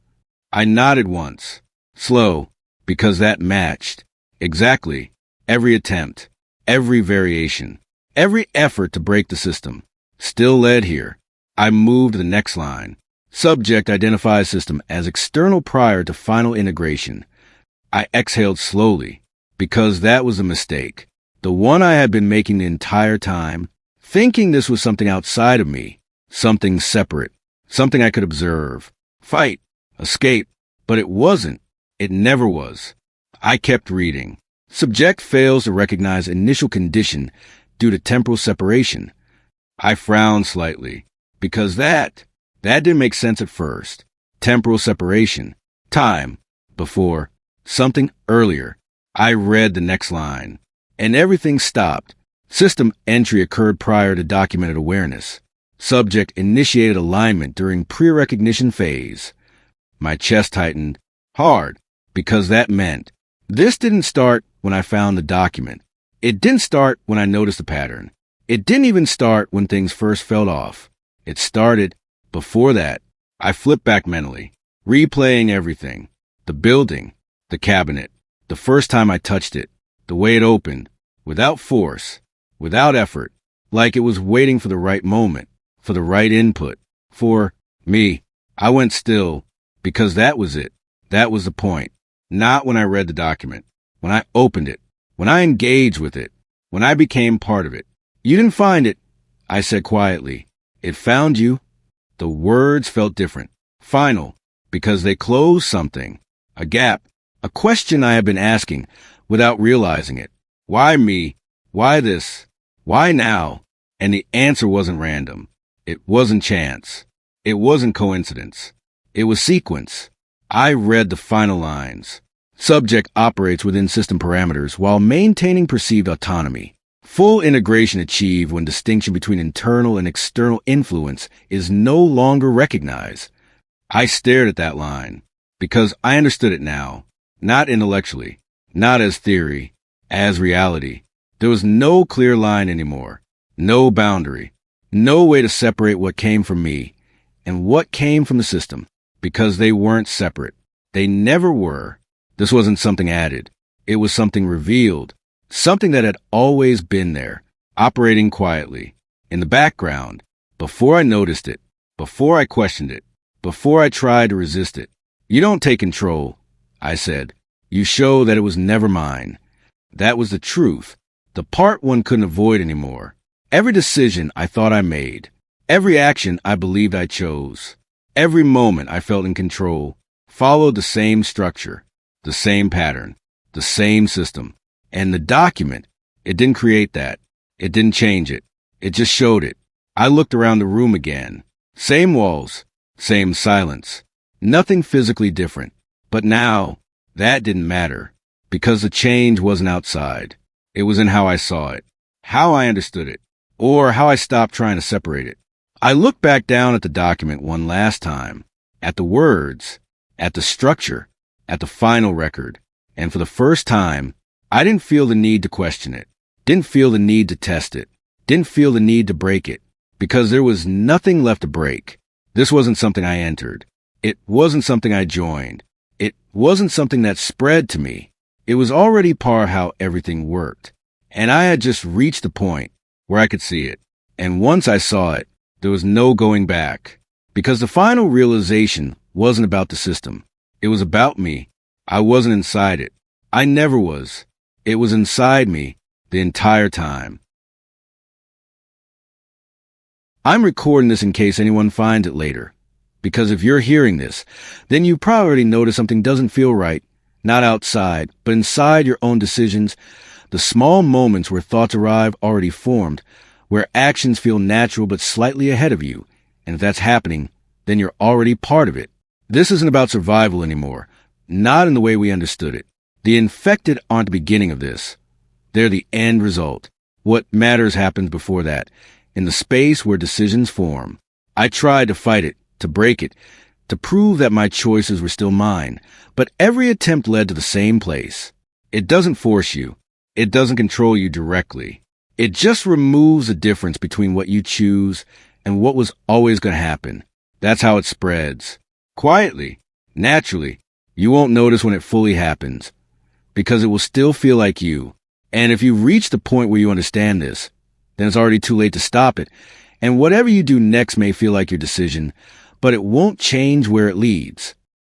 A: I nodded once, Slow, because that matched. Exactly. Every attempt. Every variation. Every effort to break the system. Still led here. I moved to the next line. Subject identifies system as external prior to final integration. I exhaled slowly, because that was a mistake. The one I had been making the entire time, thinking this was something outside of me, something separate, something I could observe, fight, escape, but it wasn't. It never was. I kept reading. Subject fails to recognize initial condition due to temporal separation. I frowned slightly, because that didn't make sense at first. Temporal separation. Time. Before. Something earlier. I read the next line. And everything stopped. System entry occurred prior to documented awareness. Subject initiated alignment during pre-recognition phase. My chest tightened. Hard. Because that meant this didn't start when I found the document. It didn't start when I noticed the pattern. It didn't even start when things first fell off. It started before that. I flipped back mentally, replaying everything. The building, the cabinet, the first time I touched it, the way it opened, without force, without effort, like it was waiting for the right moment, for the right input, for me. I went still, because that was it. That was the point. Not when I read the document, when I opened it, when I engaged with it, when I became part of it. You didn't find it, I said quietly. It found you. The words felt different, final, because they closed something, a gap, a question I had been asking without realizing it. Why me? Why this? Why now? And the answer wasn't random. It wasn't chance. It wasn't coincidence. It was sequence. I read the final lines. Subject operates within system parameters while maintaining perceived autonomy. Full integration achieved when distinction between internal and external influence is no longer recognized. I stared at that line because I understood it now, not intellectually, not as theory, as reality. There was no clear line anymore, no boundary, no way to separate what came from me and what came from the system, because they weren't separate. They never were. This wasn't something added. It was something revealed, something that had always been there, operating quietly, in the background, before I noticed it, before I questioned it, before I tried to resist it. You don't take control, I said. You show that it was never mine. That was the truth, the part one couldn't avoid anymore. Every decision I thought I made, every action I believed I chose, every moment I felt in control, followed the same structure, the same pattern, the same system. And the document, it didn't create that. It didn't change it. It just showed it. I looked around the room again. Same walls, same silence. Nothing physically different. But now, that didn't matter, because the change wasn't outside. It was in how I saw it, how I understood it, or how I stopped trying to separate it. I looked back down at the document one last time, at the words, at the structure, at the final record, and for the first time, I didn't feel the need to question it, didn't feel the need to test it, didn't feel the need to break it, because there was nothing left to break. This wasn't something I entered. It wasn't something I joined. It wasn't something that spread to me. It was already part of how everything worked, and I had just reached the point where I could see it. And once I saw it, there was no going back, because the final realization wasn't about the system. It was about me. I wasn't inside it. I never was. It was inside me the entire time. I'm recording this in case anyone finds it later, because if you're hearing this, then you probably already noticed something doesn't feel right, not outside, but inside your own decisions, the small moments where thoughts arrive already formed, where actions feel natural but slightly ahead of you, and if that's happening, then you're already part of it. This isn't about survival anymore, not in the way we understood it. The infected aren't the beginning of this. They're the end result. What matters happens before that, in the space where decisions form. I tried to fight it, to break it, to prove that my choices were still mine, but every attempt led to the same place. It doesn't force you. It doesn't control you directly. It just removes the difference between what you choose and what was always going to happen. That's how it spreads. Quietly, naturally, You won't notice when it fully happens, because it will still feel like you. And if you've reached the point where you understand this, then it's already too late to stop it. And whatever you do next may feel like your decision, but it won't change where it leads.